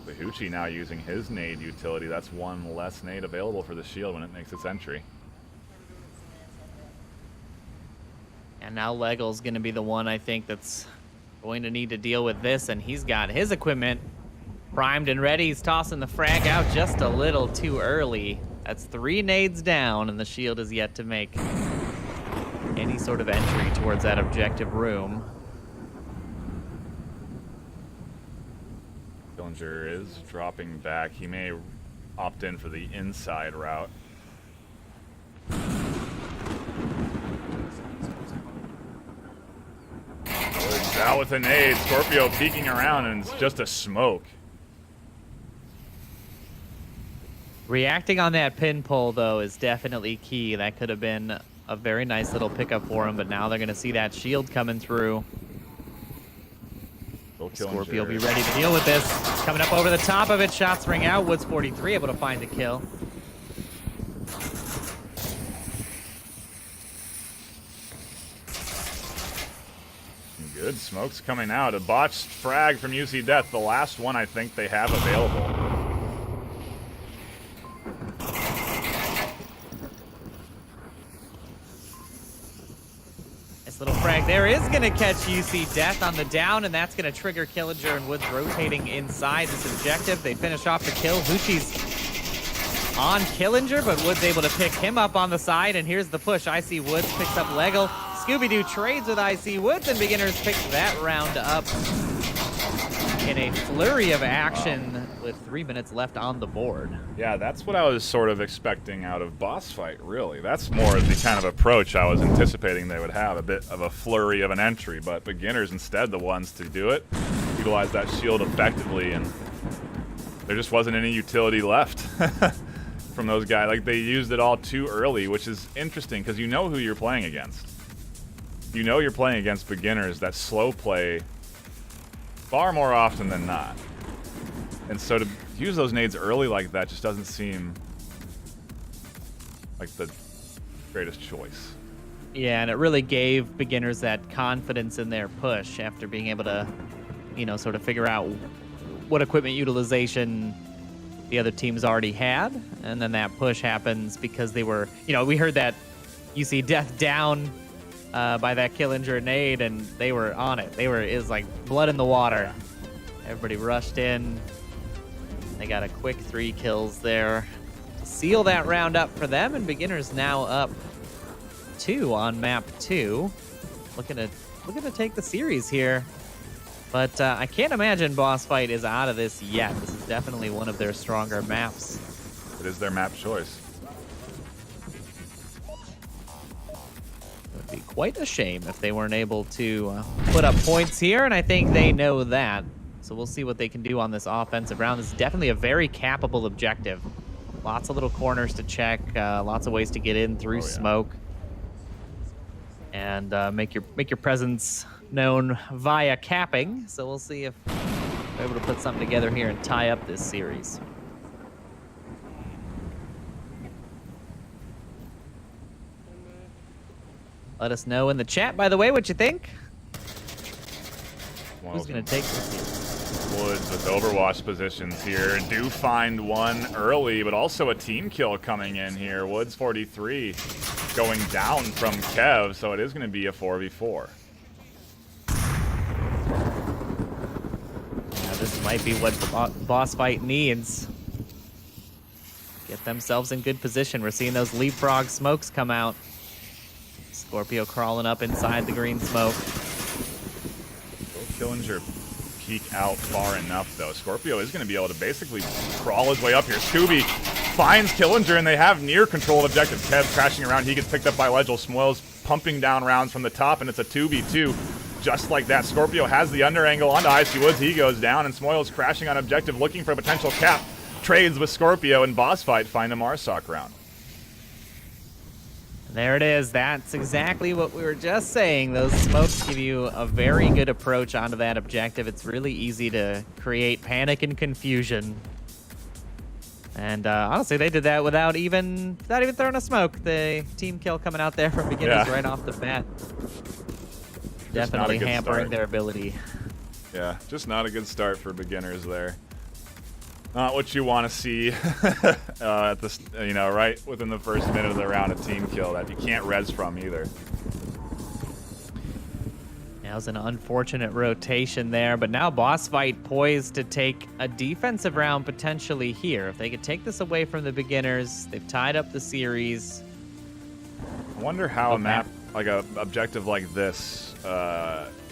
Hoochie now using his nade utility. That's one less nade available for the shield when it makes its entry. And now Leggle's going to be the one, I think, that's going to need to deal with this, and he's got his equipment primed and ready. He's tossing the frag out just a little too early. That's 3 nades down, and the shield is yet to make any sort of entry towards that objective room. Dillinger is dropping back. He may opt in for the inside route. Woods out with a nade. Scorpio peeking around, and it's just a smoke. Reacting on that pin pull, though, is definitely key. That could have been a very nice little pickup for him, but now they're going to see that shield coming through. Scorpio will be ready to deal with this. Coming up over the top of it. Shots ring out. Woods 43 able to find the kill. Good smokes coming out. A botched frag from UC Death. The last one I think they have available. Little frag there is going to catch UC Death on the down, and that's going to trigger Killinger and Woods rotating inside this objective. They finish off the kill. Hoochie's on Killinger, but Woods able to pick him up on the side, and here's the push. IC Woods picks up Leggle. Scooby-Doo trades with IC Woods, and Beginners pick that round up in a flurry of action with 3 minutes left on the board. Yeah, that's what I was sort of expecting out of Bossfight, really. That's more of the kind of approach I was anticipating they would have, a bit of a flurry of an entry, but Beginners instead the ones to do it, utilize that shield effectively, and there just wasn't any utility left from those guys. Like, they used it all too early, which is interesting because you know who you're playing against. you know you're playing against beginners that slow play far more often than not. And so to use those nades early like that just doesn't seem like the greatest choice. Yeah, and it really gave beginners that confidence in their push after being able to, you know, sort of figure out what equipment utilization the other teams already had. And then that push happens because they were, you know, we heard that you see Death down by that Killinger nade, and they were on it. It was like blood in the water. Everybody rushed in. They got a quick 3 kills there to seal that round up for them, and beginners now up 2 on map 2. Looking to take the series here. But I can't imagine Bossfight is out of this yet. This is definitely one of their stronger maps. It is their map choice. It would be quite a shame if they weren't able to put up points here, and I think they know that. So we'll see what they can do on this offensive round. This is definitely a very cappable objective. Lots of little corners to check, lots of ways to get in through smoke, and make your presence known via capping. So we'll see if we're able to put something together here and tie up this series. Let us know in the chat, by the way, what you think. Who's going to take this series? Woods with Overwatch positions here. Do find one early, but also a team kill coming in here. Woods 43 going down from Kev, so it is going to be a 4v4. Yeah, this might be what the Bossfight needs. Get themselves in good position. We're seeing those leapfrog smokes come out. Scorpio crawling up inside the green smoke. Killinger peek out far enough, though. Scorpio is going to be able to basically crawl his way up here. Scooby finds Killinger, and they have near control of objective. Kev crashing around. He gets picked up by Legel. Smoils pumping down rounds from the top, and it's a 2v2. Just like that, Scorpio has the under angle onto Icy Woods. He goes down, and Smoils crashing on objective, looking for a potential cap. Trades with Scorpio, and Bossfight find a Marsoc round. There it is. That's exactly what we were just saying. Those smokes give you a very good approach onto that objective. It's really easy to create panic and confusion. And honestly, they did that without even throwing a smoke. The team kill coming out there from beginners right off the bat. Definitely hampering their ability. Yeah, just not a good start for beginners there. Not what you want to see at this, you know, right within the first minute of the round, a team kill that you can't res from either. That was an unfortunate rotation there, but now Bossfight poised to take a defensive round potentially here. If they could take this away from the beginners, they've tied up the series. I wonder how a map, like a objective like this,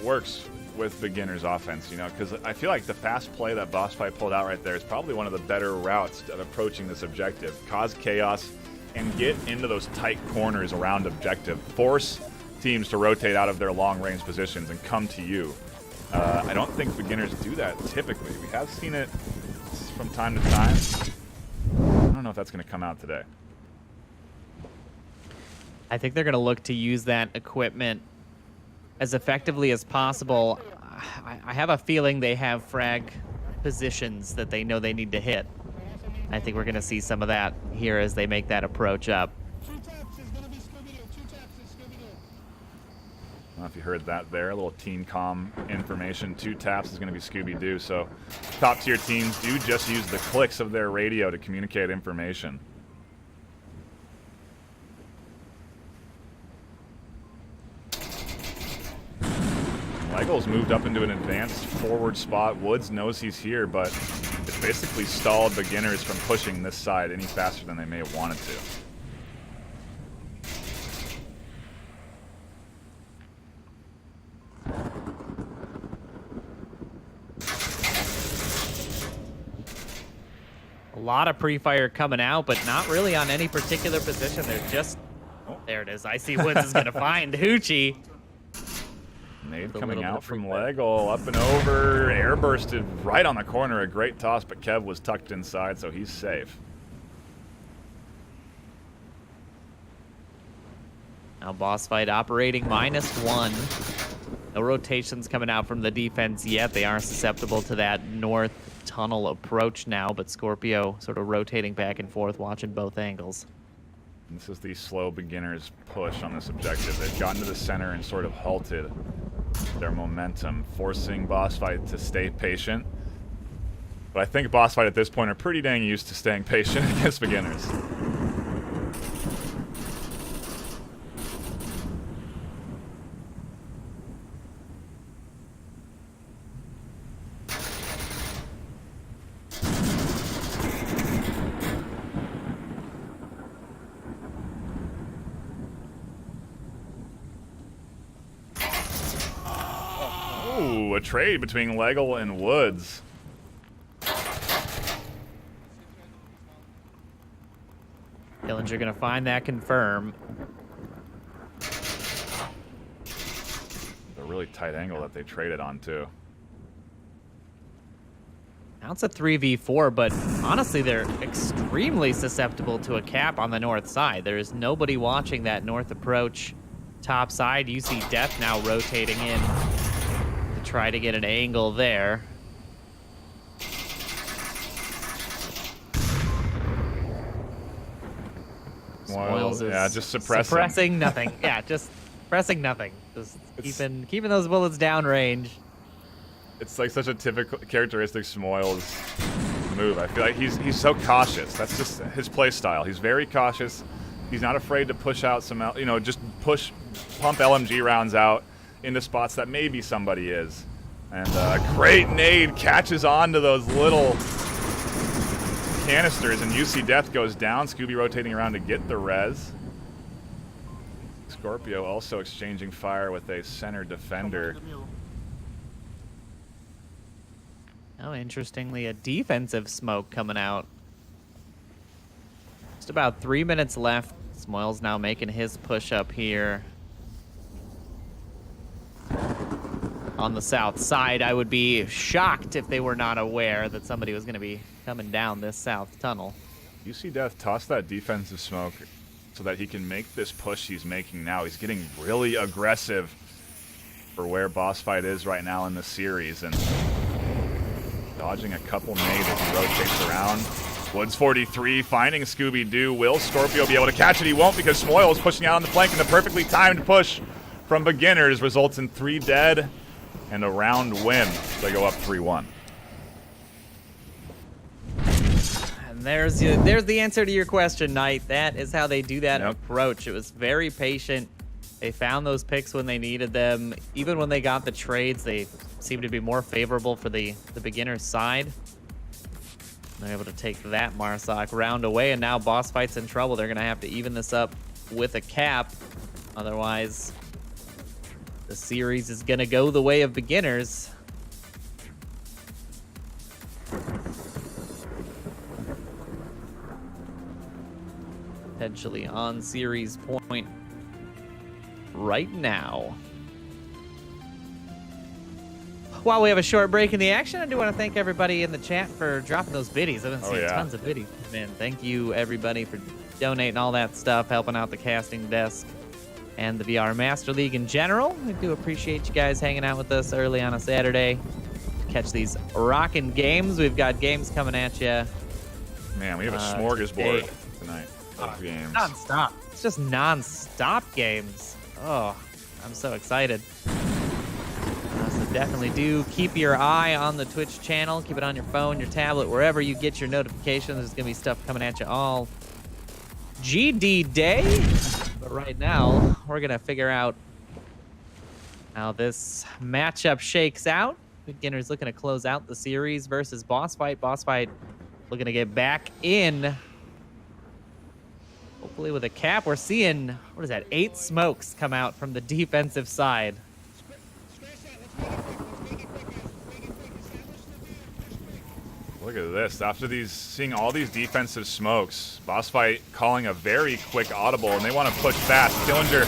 works with beginners offense, you know, because I feel like the fast play that Bossfight pulled out right there is probably one of the better routes of approaching this objective. Cause chaos and get into those tight corners around objective. Force teams to rotate out of their long-range positions and come to you. I don't think beginners do that typically. We have seen it from time to time. I don't know if that's going to come out today. I think they're going to look to use that equipment as effectively as possible. I have a feeling they have frag positions that they know they need to hit. I think we're going to see some of that here as they make that approach up. I don't know if you heard that there, a little team comm information. 2 taps is going to be Scooby-Doo, so top tier teams do just use the clicks of their radio to communicate information. Legel's moved up into an advanced forward spot. Woods knows he's here, but it's basically stalled beginners from pushing this side any faster than they may have wanted to. A lot of pre-fire coming out, but not really on any particular position. They're just... Oh, there it is. Icy Woods is going to find Hoochie. Nade coming out from Legel, up and over, air bursted right on the corner, a great toss, but Kev was tucked inside, so he's safe. Now Bossfight operating -1. No rotations coming out from the defense yet. They are susceptible to that north tunnel approach now, but Scorpio sort of rotating back and forth, watching both angles. This is the slow beginner's push on this objective. They've gotten to the center and sort of halted their momentum, forcing Bossfight to stay patient. But I think Bossfight at this point are pretty dang used to staying patient against beginners. Ooh, a trade between Legel and Woods. Killinger gonna find that confirm. A really tight angle that they traded on, too. Now it's a 3v4, but honestly, they're extremely susceptible to a cap on the north side. There is nobody watching that north approach top side. You see Death now rotating in to try to get an angle there. Spoils is yeah, just suppressing nothing. Yeah, just pressing nothing. Just keeping those bullets down range. It's like such a typical characteristic Smoils move. I feel like he's so cautious. That's just his play style. He's very cautious. He's not afraid to push out some, just pump LMG rounds out into spots that maybe somebody is. And a great nade catches on to those little canisters, and UC Death goes down. Scooby rotating around to get the res. Scorpio also exchanging fire with a center defender. Oh, interestingly, a defensive smoke coming out. Just about 3 minutes left. Smoils now making his push up here. On the south side, I would be shocked if they were not aware that somebody was going to be coming down this south tunnel. UC Death tossed that defensive smoke so that he can make this push he's making now. He's getting really aggressive for where Bossfight is right now in the series, and dodging a couple nades as he rotates around. Woods 43 finding Scooby-Doo. Will Scorpio be able to catch it? He won't, because Smoil is pushing out on the flank, and the perfectly timed push from beginners results in 3 dead and a round win. They go up 3-1. And there's the answer to your question, Knight. That is how they do that approach. It was very patient. They found those picks when they needed them. Even when they got the trades, they seemed to be more favorable for the beginner's side. They're able to take that Marsoc round away, and now Bossfight's in trouble. They're going to have to even this up with a cap. Otherwise, the series is going to go the way of beginners. Potentially on series point right now. While we have a short break in the action, I do want to thank everybody in the chat for dropping those biddies. I've been seeing tons of biddies. Man, thank you everybody for donating all that stuff, helping out the casting desk and the VR Master League in general. We do appreciate you guys hanging out with us early on a Saturday to catch these rockin' games. We've got games coming at you. Man, we have a smorgasbord tonight of games. Non-stop. It's just non-stop games. Oh, I'm so excited. So definitely do keep your eye on the Twitch channel. Keep it on your phone, your tablet, wherever you get your notifications. There's going to be stuff coming at you all GD day. But right now, we're going to figure out how this matchup shakes out. Beginners looking to close out the series versus Bossfight. Bossfight looking to get back in. Hopefully with a cap. We're seeing, what is that, 8 smokes come out from the defensive side. Look at this. After seeing all these defensive smokes, Bossfight calling a very quick audible, and they want to push fast. Killinger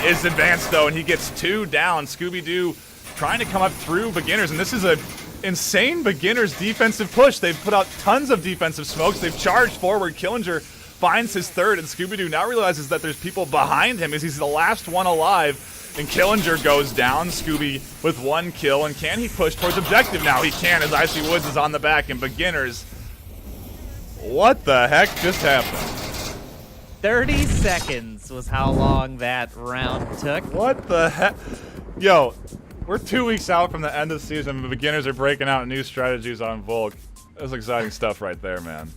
is advanced, though, and he gets 2 down. Scooby-Doo trying to come up through beginners, and this is an insane beginners defensive push. They've put out tons of defensive smokes. They've charged forward. Killinger finds his third, and Scooby-Doo now realizes that there's people behind him as he's the last one alive. And Killinger goes down. Scooby with 1 kill, and can he push towards objective now? He can, as Icy Woods is on the back, and Beginners. What the heck just happened? 30 seconds was how long that round took. What the heck? Yo, we're 2 weeks out from the end of the season, and the Beginners are breaking out new strategies on Volk. That's exciting stuff right there, man.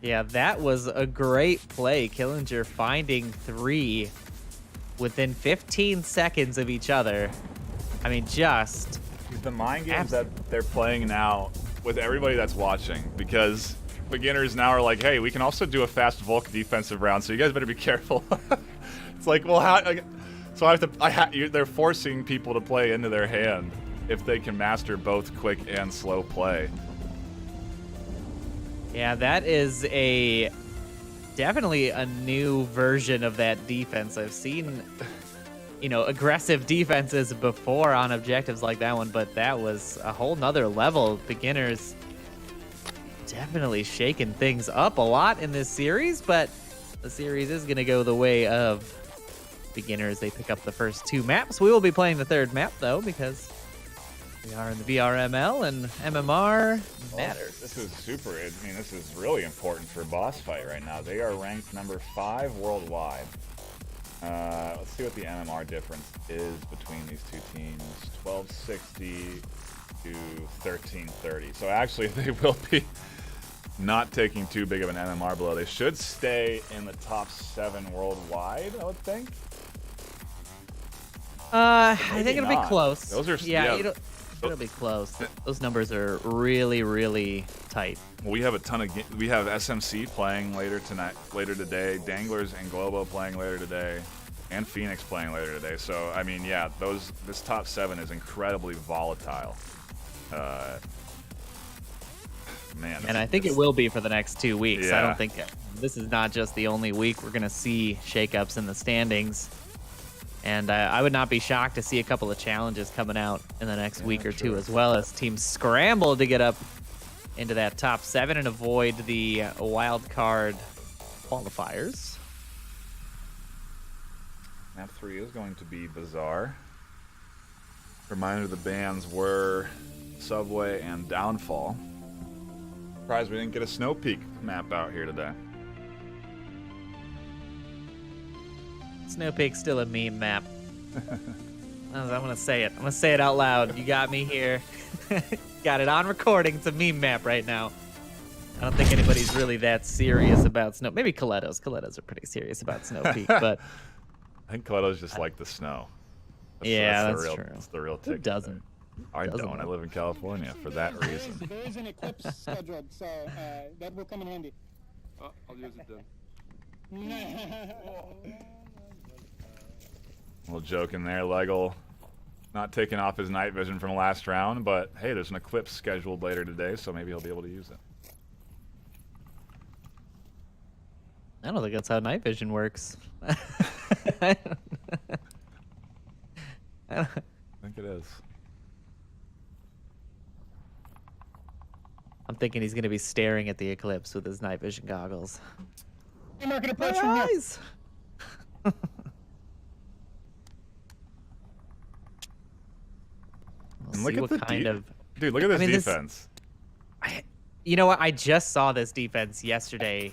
Yeah, that was a great play. Killinger finding 3 within 15 seconds of each other. I mean, just... The mind games that they're playing now with everybody that's watching, because Beginners now are like, hey, we can also do a fast Volk defensive round, so you guys better be careful. It's like, well, how... So they're forcing people to play into their hand if they can master both quick and slow play. Yeah, that is definitely a new version of that defense. I've seen, aggressive defenses before on objectives like that one, but that was a whole nother level. Beginners definitely shaking things up a lot in this series, but the series is going to go the way of Beginners. They pick up the first 2 maps. We will be playing the 3rd map, though, because we are in the VRML, and MMR matters. This is super. I mean, this is really important for Bossfight right now. They are ranked number 5 worldwide. Let's see what the MMR difference is between these 2 teams. 1260 to 1330. So actually, they will be not taking too big of an MMR blow. They should stay in the top 7 worldwide, I would think. I think it'll be close. Those are it'll be close. Those numbers are really, really tight. Well, we have a ton of we have SMC playing later today, Danglers and Globo playing later today, and Phoenix playing later today. So I mean, yeah, this top 7 is incredibly volatile. Man, and I think it will be for the next 2 weeks. Yeah. I don't think this is not just the only week we're gonna see shakeups in the standings. And I would not be shocked to see a couple of challenges coming out in the next week or 2, as well as teams scramble to get up into that top 7 and avoid the wild card qualifiers. Map 3 is going to be Bizarre. Reminder, the bans were Subway and Downfall. Surprised we didn't get a Snow Peak map out here today. Snow Peak's still a meme map. I'm gonna say it. I'm gonna say it out loud. You got me here. Got it on recording. It's a meme map right now. I don't think anybody's really that serious about Snow. Maybe Coletto's. Coletto's are pretty serious about Snow Peak, but I think Coletto's just like the snow. That's real, true. That's the real Who ticket. doesn't? I don't. I live in California for that reason. There is an eclipse scheduled, so that will come in handy. Oh, I'll use it then. A little joke in there, Leggle. Not taking off his night vision from last round, but hey, there's an eclipse scheduled later today, so maybe he'll be able to use it. I don't think that's how night vision works. I think it is. I'm thinking he's going to be staring at the eclipse with his night vision goggles. Hey, market My approach from here. eyes! And look see at what kind of... Dude, look at this I mean, defense. You know what? I just saw this defense yesterday.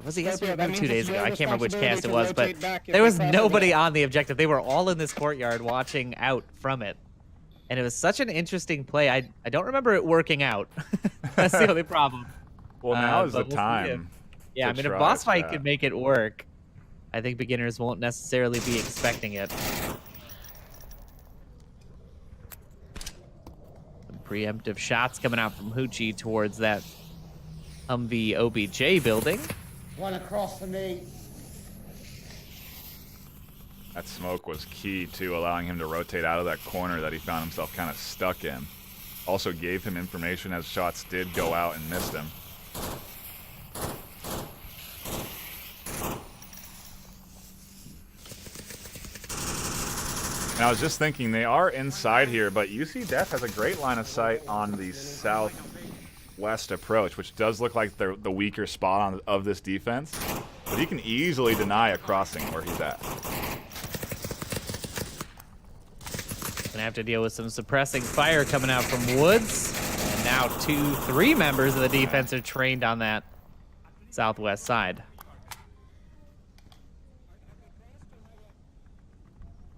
Was it yesterday that or means 2 days it's ago? your I can't remember which cast it was, but responsibility to rotate back if there was they cross nobody over. on the objective. They were all in this courtyard watching out from it. And it was such an interesting play. I don't remember it working out. That's the only problem. Well, now is the but we'll see time. Yeah, I to mean, if try Bossfight that. could make it work, I think beginners won't necessarily be expecting it. Some preemptive shots coming out from Hoochie towards that Humvee OBJ building. One across for me. That smoke was key, too, allowing him to rotate out of that corner that he found himself kind of stuck in. Also gave him information as shots did go out and missed him. And I was just thinking, they are inside here, but UC Def has a great line of sight on the south southwest approach, which does look like the weaker spot of this defense. But he can easily deny a crossing where he's at. Gonna have to deal with some suppressing fire coming out from Woods. And now 2-3 members of the defense are trained on that southwest side.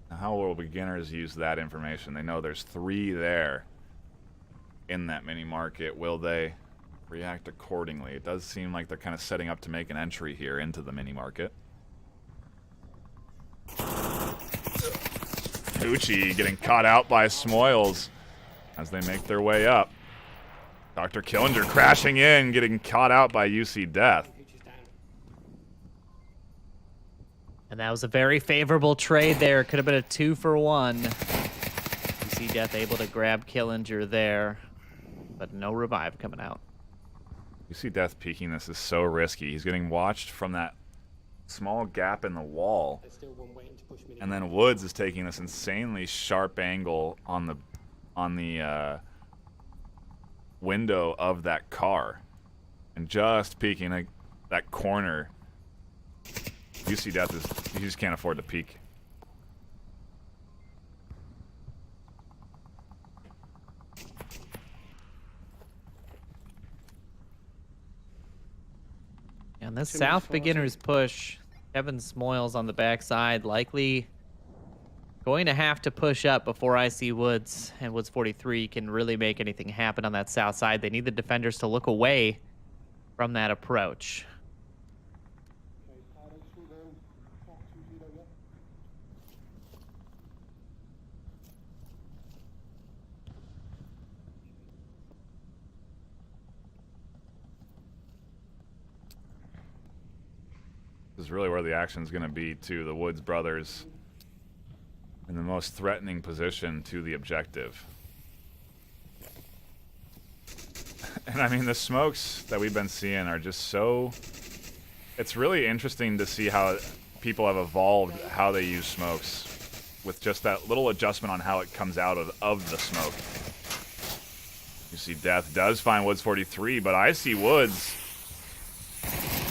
How will beginners use that information? They know there's 3 there in that mini market. Will they react accordingly? It does seem like they're kind of setting up to make an entry here into the mini market. Uchi getting caught out by Smoils as they make their way up. Dr. Killinger crashing in, getting caught out by UC Death. And that was a very favorable trade there. Could have been a 2-for-1. UC Death able to grab Killinger there, but no revive coming out. UC Death peeking this is so risky. He's getting watched from that small gap in the wall. And then Woods is taking this insanely sharp angle on the window of that car. And just peeking that corner. UC Death he just can't afford to peek. And this South beginners push, Kevin Smoils on the backside, likely going to have to push up before I see Woods, and Woods 43 can really make anything happen on that south side. They need the defenders to look away from that approach. This is really where the action's going to be, too. The Woods brothers in the most threatening position to the objective. And I mean, the smokes that we've been seeing are just so... It's really interesting to see how people have evolved how they use smokes with just that little adjustment on how it comes out of the smoke. You see Death does find Woods 43, but I see Woods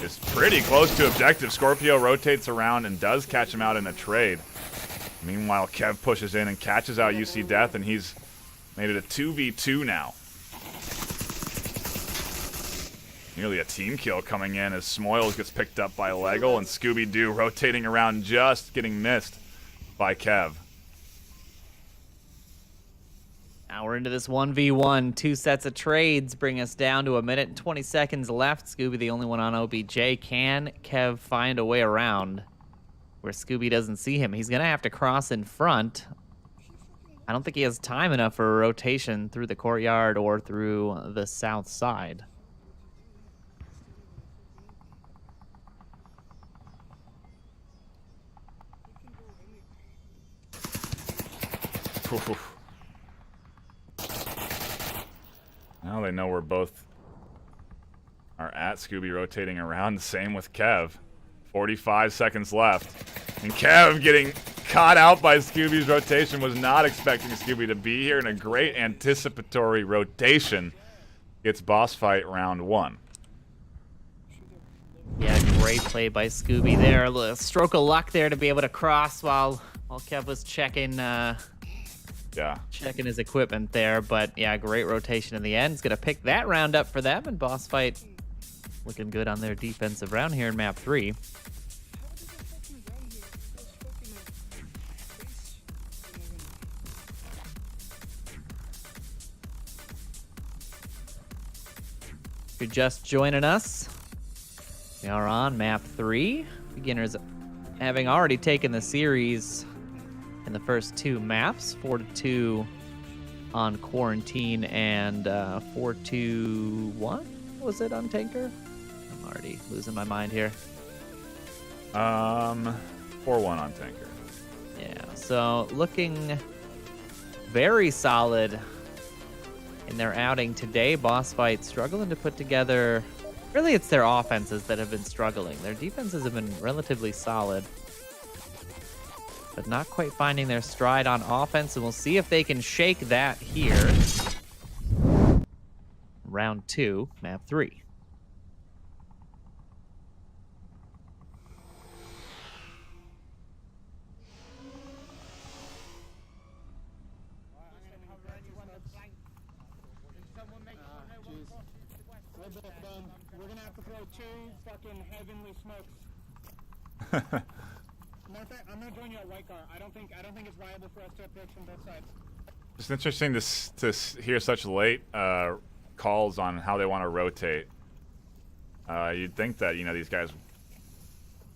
is pretty close to objective. Scorpio rotates around and does catch him out in a trade. Meanwhile, Kev pushes in and catches out UC Death, and he's made it a 2v2 now. Nearly a team kill coming in as Smoils gets picked up by Leggle, and Scooby-Doo rotating around, just getting missed by Kev. Now we're into this 1v1. 2 sets of trades bring us down to 1 minute and 20 seconds left. Scooby the only one on OBJ. Can Kev find a way around where Scooby doesn't see him? He's going to have to cross in front. I don't think he has time enough for a rotation through the courtyard or through the south side. Oof. Now they know we're both are at. Scooby rotating around. Same with Kev. 45 seconds left. And Kev getting caught out by Scooby's rotation. Was not expecting Scooby to be here. And a great anticipatory rotation gets boss fight round 1. Yeah, great play by Scooby there. A little stroke of luck there to be able to cross while Kev was checking his equipment there. But yeah, great rotation in the end. He's gonna pick that round up for them, and boss fight looking good on their defensive round here in map 3. If you're just joining us, we are on map 3. Beginners having already taken the series in the first 2 maps, 4-2 on Quarantine and 4-2-1 was it on Tanker? I'm already losing my mind here. 4-1 on Tanker. Yeah, so looking very solid in their outing today. Boss Fight struggling to put together... Really, it's their offenses that have been struggling. Their defenses have been relatively solid, but not quite finding their stride on offense, and we'll see if they can shake that here. round 2, map 3. We're gonna have to throw 2 fucking heavenly smokes. Matter of fact, I'm gonna join you at White Car. I don't think it's viable for us to approach from both sides. It's interesting to hear such late calls on how they want to rotate. You'd think that, you know, these guys,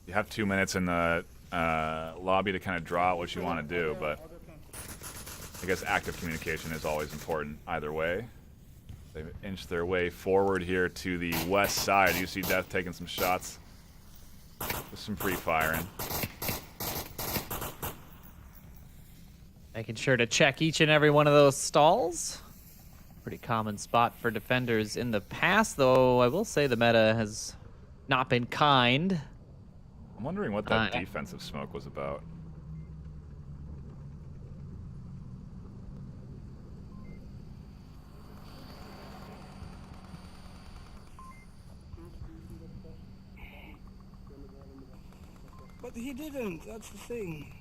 you have 2 minutes in the lobby to kind of draw out what you want to do, but I guess active communication is always important either way. They've inched their way forward here to the west side. You see Death taking some shots with some pre-firing. Making sure to check each and every one of those stalls. Pretty common spot for defenders in the past, though I will say the meta has not been kind. I'm wondering what that defensive smoke was about. But he didn't. That's the thing.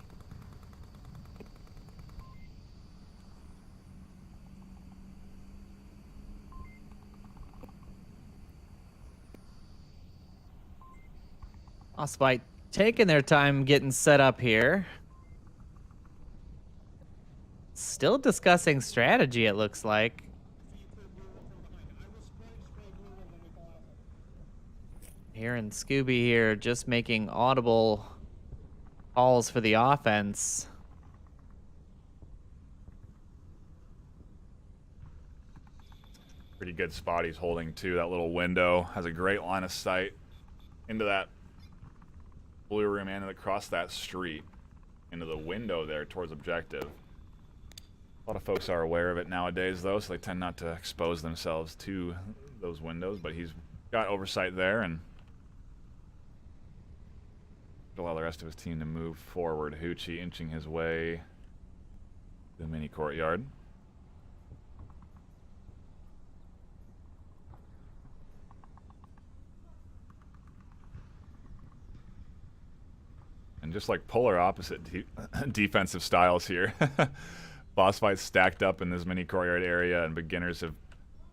Bossfight taking their time getting set up here. Still discussing strategy, it looks like. Hearing Scooby here just making audible calls for the offense. Pretty good spot he's holding too. That little window has a great line of sight into that blue room and across that street into the window there towards objective. A lot of folks are aware of it nowadays though, so they tend not to expose themselves to those windows, but he's got oversight there and allow the rest of his team to move forward. Hoochie inching his way to the mini courtyard. And just like polar opposite defensive styles here. Bossfight stacked up in this mini courtyard area, and beginners have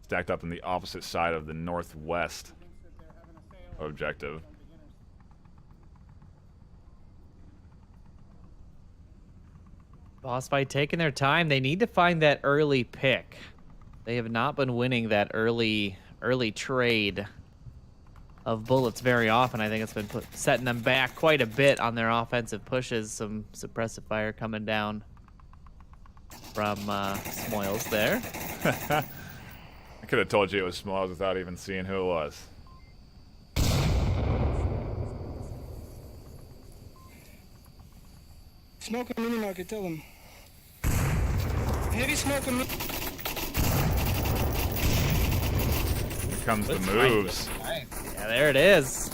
stacked up in the opposite side of the northwest objective. Bossfight taking their time. They need to find that early pick. They have not been winning that early trade of bullets very often. I think it's been setting them back quite a bit on their offensive pushes. Some suppressive fire coming down from Smoils there. I could have told you it was Smoils without even seeing who it was. Smoke a mini market, tell him. Heavy smoke a mini. Here comes the moves. Yeah, there it is.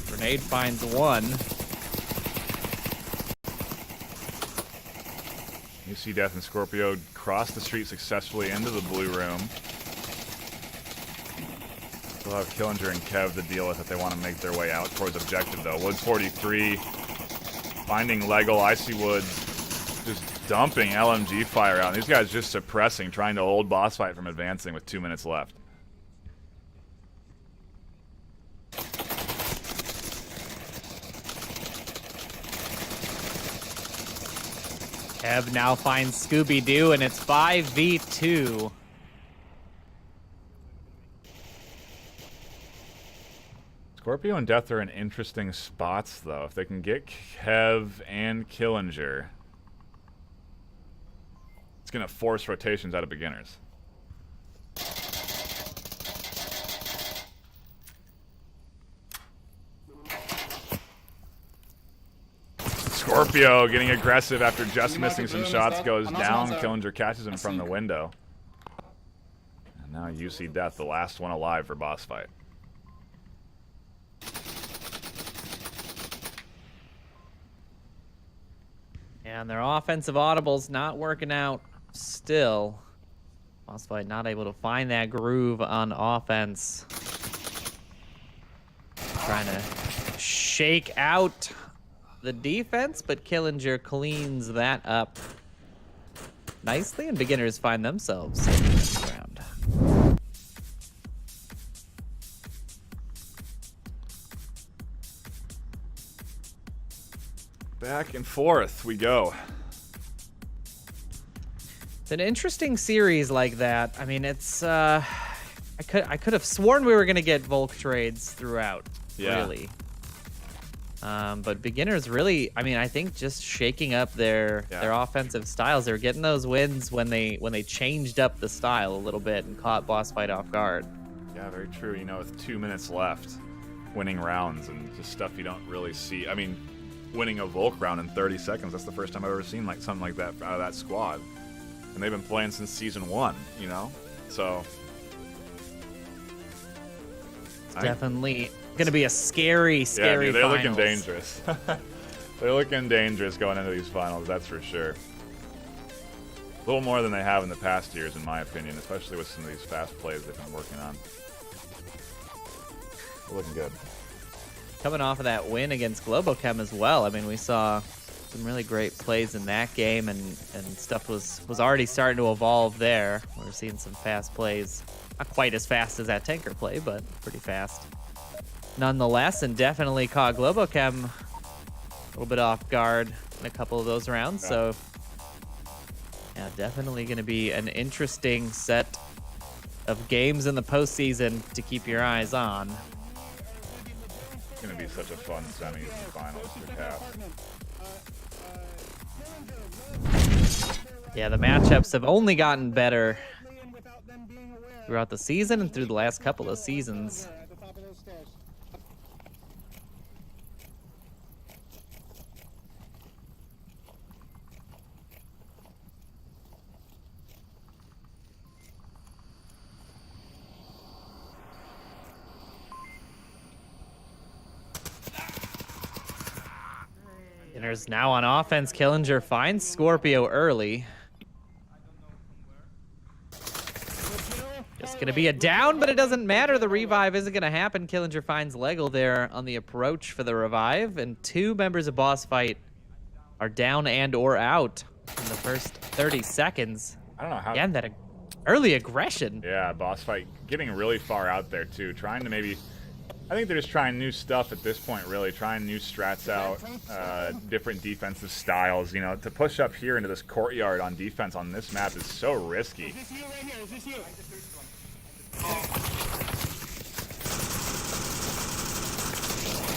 Grenade finds one. You see Death and Scorpio cross the street successfully into the blue room. Still have Killinger and Kev to deal with if they want to make their way out towards objective though. Woods 43 finding Leggle, Icy Woods just dumping LMG fire out. And these guys just suppressing, trying to hold Bossfight from advancing with 2 minutes left. Kev now finds Scooby-Doo, and it's 5v2. Scorpio and Death are in interesting spots, though. If they can get Kev and Killinger, it's going to force rotations out of beginners. Scorpio getting aggressive after just missing some shots, goes down. Killinger catches him from the window. And now you see Death, the last one alive for Bossfight. And their offensive audible's not working out still. Bossfight not able to find that groove on offense. Trying to shake out the defense, but Killinger cleans that up nicely, and beginners find themselves in this round. Back and forth we go. It's an interesting series like that. I mean, it's I could have sworn we were gonna get Volk trades throughout. Yeah. Really. But beginners really, I mean, I think just shaking up their offensive styles. They were getting those wins when they changed up the style a little bit and caught Bossfight off guard. Yeah, very true. You know, with 2 minutes left, winning rounds and just stuff you don't really see. I mean, winning a Volk round in 30 seconds, that's the first time I've ever seen like something like that out of that squad. And they've been playing since season 1, you know? So It's definitely gonna be a scary yeah, dude, they're finals. looking dangerous. They're looking dangerous going into these finals, that's for sure. A little more than they have in the past years, in my opinion, especially with some of these fast plays they've been working on. They're looking good. Coming off of that win against Globochem as well. I mean, we saw some really great plays in that game, and stuff was already starting to evolve there. We're seeing some fast plays. Not quite as fast as that tanker play, but pretty fast nonetheless, and definitely caught Globochem a little bit off guard in a couple of those rounds. So yeah, definitely going to be an interesting set of games in the postseason to keep your eyes on. It's going to be such a fun semis and finals for Cap. Yeah, the matchups have only gotten better throughout the season and through the last couple of seasons. Beginners now on offense. Killinger finds Scorpio early. Just gonna be a down, but it doesn't matter. The revive isn't gonna happen. Killinger finds Lego there on the approach for the revive, and 2 members of Bossfight are down and or out in the first 30 seconds. I don't know how. Again, that early aggression. Yeah, Bossfight getting really far out there too, trying to maybe. I think they're just trying new stuff at this point, really, trying new strats out, different defensive styles. You know, to push up here into this courtyard on defense on this map is so risky. Is this you right here? Is this you?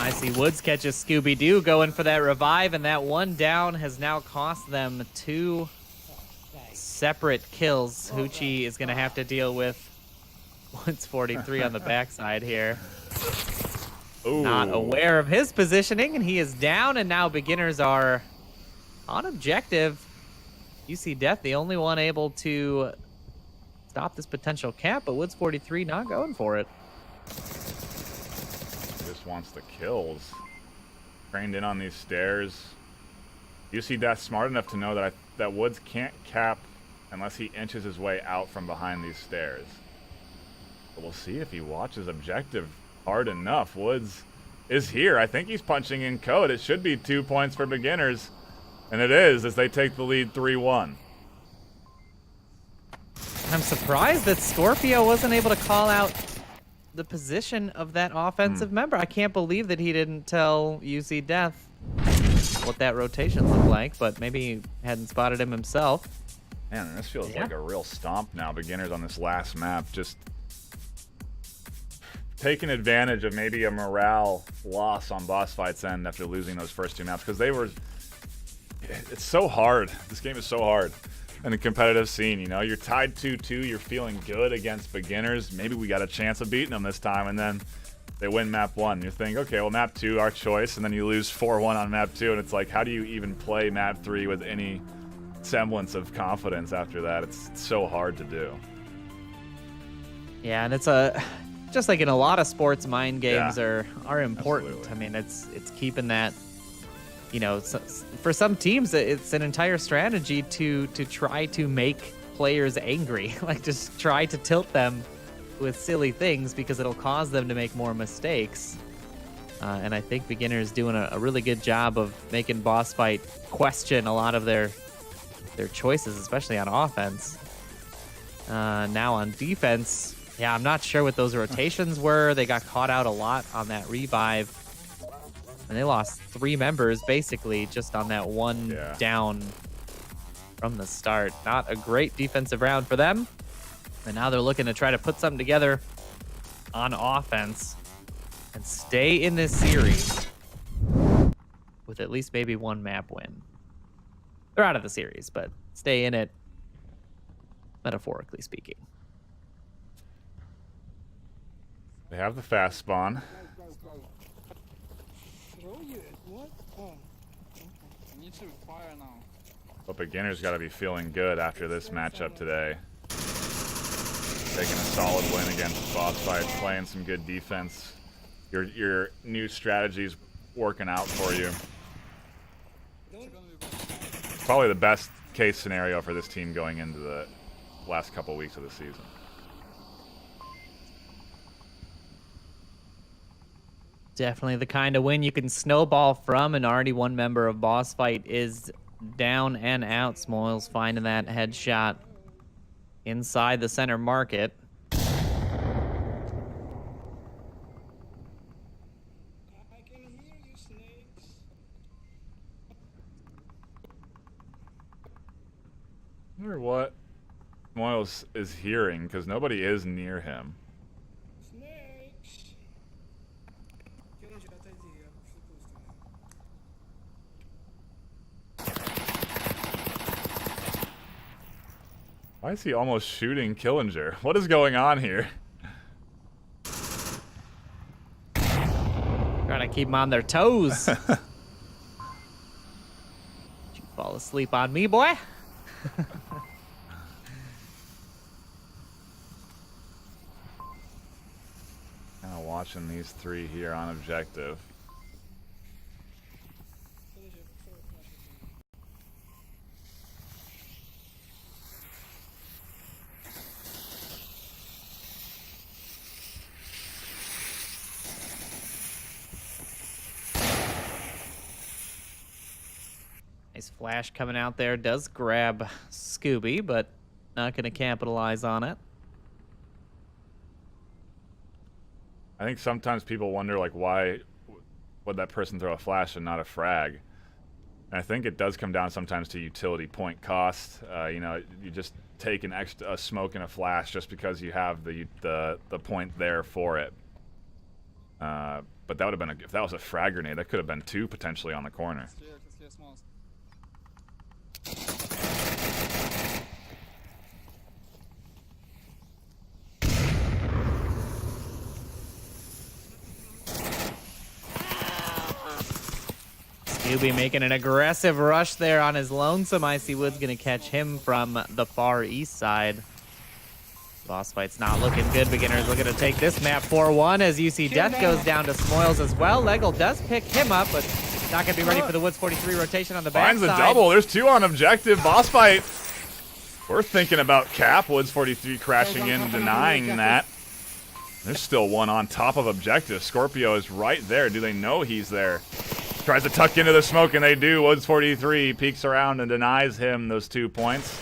I see Woods catches Scooby-Doo going for that revive, and that one down has now cost them 2 separate kills. Hoochie is going to have to deal with Woods 43 on the backside here. Ooh. Not aware of his positioning, and he is down, and now beginners are on objective. UC Death, the only one able to stop this potential cap, but Woods 43 not going for it. Just wants the kills. Trained in on these stairs. UC Death smart enough to know that Woods can't cap unless he inches his way out from behind these stairs. But we'll see if he watches objective hard enough. Woods is here. I think he's punching in code. It should be 2 points for beginners. And it is, as they take the lead 3-1. I'm surprised that Scorpio wasn't able to call out the position of that offensive member. I can't believe that he didn't tell UC Death what that rotation looked like, but maybe he hadn't spotted him himself. Man, this feels like a real stomp now. Beginners on this last map just taking advantage of maybe a morale loss on Bossfight's end after losing those first 2 maps, because they were. It's so hard. This game is so hard in a competitive scene. You know, you're tied 2-2. You're feeling good against beginners. Maybe we got a chance of beating them this time, and then they win map 1. You think, okay, well, map 2, our choice, and then you lose 4-1 on map 2, and it's like, how do you even play map 3 with any semblance of confidence after that? It's so hard to do. Yeah, and it's just like in a lot of sports, mind games are important. Absolutely. I mean, it's keeping that, you know, for some teams, it's an entire strategy to try to make players angry. Like, just try to tilt them with silly things because it'll cause them to make more mistakes. And I think Beginner's doing a really good job of making Bossfight question a lot of their choices, especially on offense. Now on defense, yeah, I'm not sure what those rotations were. They got caught out a lot on that revive. And they lost 3 members, basically, just on that one down from the start. Not a great defensive round for them. And now they're looking to try to put something together on offense and stay in this series with at least maybe 1 map win. They're out of the series, but stay in it, metaphorically speaking. They have the fast spawn. Throw you? What? Oh. We need to fire now. But Beginner's got to be feeling good after this matchup today. Taking a solid win against Bossfight, playing some good defense. Your new strategy's working out for you. Probably the best case scenario for this team going into the last couple weeks of the season. Definitely the kind of win you can snowball from, and already 1 member of Bossfight is down and out. Smoils finding that headshot inside the center market. I can hear you, snakes. I wonder what Smoils is hearing, because nobody is near him. Snakes. Why is he almost shooting Killinger? What is going on here? Trying to keep them on their toes. Did you fall asleep on me, boy? Kind of watching these 3 here on objective. Nice flash coming out there. Does grab Scooby, but not going to capitalize on it. I think sometimes people wonder, like, why would that person throw a flash and not a frag? And I think it does come down sometimes to utility point cost. You know, you just take a smoke and a flash just because you have the point there for it. But that would have been if that was a frag grenade, that could have been 2 potentially on the corner. It's clear, Smalls. Scooby making an aggressive rush there on his lonesome. Icy Wood's going to catch him from the far east side. Bossfight's not looking good. Beginner's looking to take this map 4-1 as you see Death goes down to Smoils as well. Legal does pick him up, but not going to be ready for the Woods 43 rotation on the back Finds the side. double. There's 2 on objective. Bossfight. We're thinking about cap. Woods 43 crashing in, denying that. There's still 1 on top of objective. Scorpio is right there. Do they know he's there? Tries to tuck into the smoke, and they do. Woods 43 peeks around and denies him those 2 points.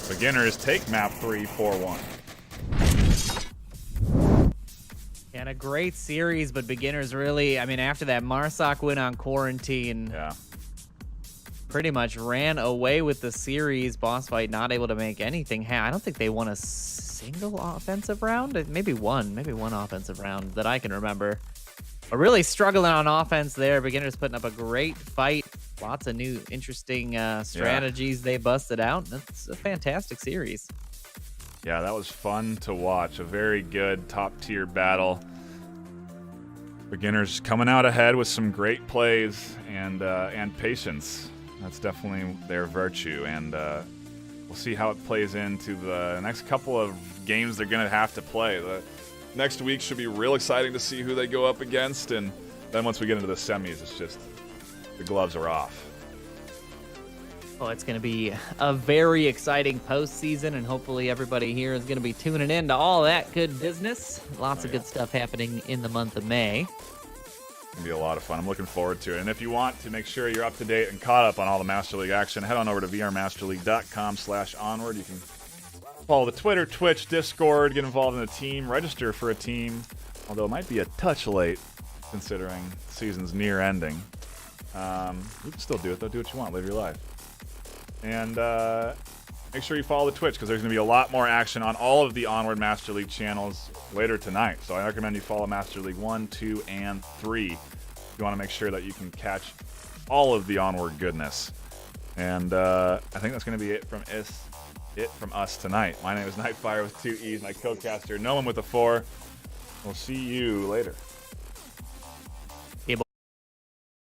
Beginners take map 3, 4-1. And a great series, but Beginners really, I mean, after that Marsoc win on Quarantine, pretty much ran away with the series. Bossfight not able to make anything. I don't think they won a single offensive round. Maybe one offensive round that I can remember. But really struggling on offense there. Beginners putting up a great fight. Lots of new interesting strategies they busted out. It's a fantastic series. Yeah, that was fun to watch. A very good top-tier battle. Beginners coming out ahead with some great plays and patience. That's definitely their virtue, and we'll see how it plays into the next couple of games they're going to have to play. The next week should be real exciting to see who they go up against, and then once we get into the semis, it's just the gloves are off. Well, it's going to be a very exciting postseason, and hopefully everybody here is going to be tuning in to all that good business. Lots of good stuff happening in the month of May. It's going to be a lot of fun. I'm looking forward to it. And if you want to make sure you're up to date and caught up on all the Master League action, head on over to vrmasterleague.com/onward. You can follow the Twitter, Twitch, Discord, get involved in a team, register for a team, although it might be a touch late considering the season's near ending. You can still do it, though. Do what you want. Live your life. And make sure you follow the Twitch because there's going to be a lot more action on all of the Onward Master League channels later tonight. So I recommend you follow Master League 1, 2, and 3 if you want to make sure that you can catch all of the Onward goodness. And I think that's going to be it from us tonight. My name is NightFiree with 2 E's, my co-caster, No One with a 4. We'll see you later.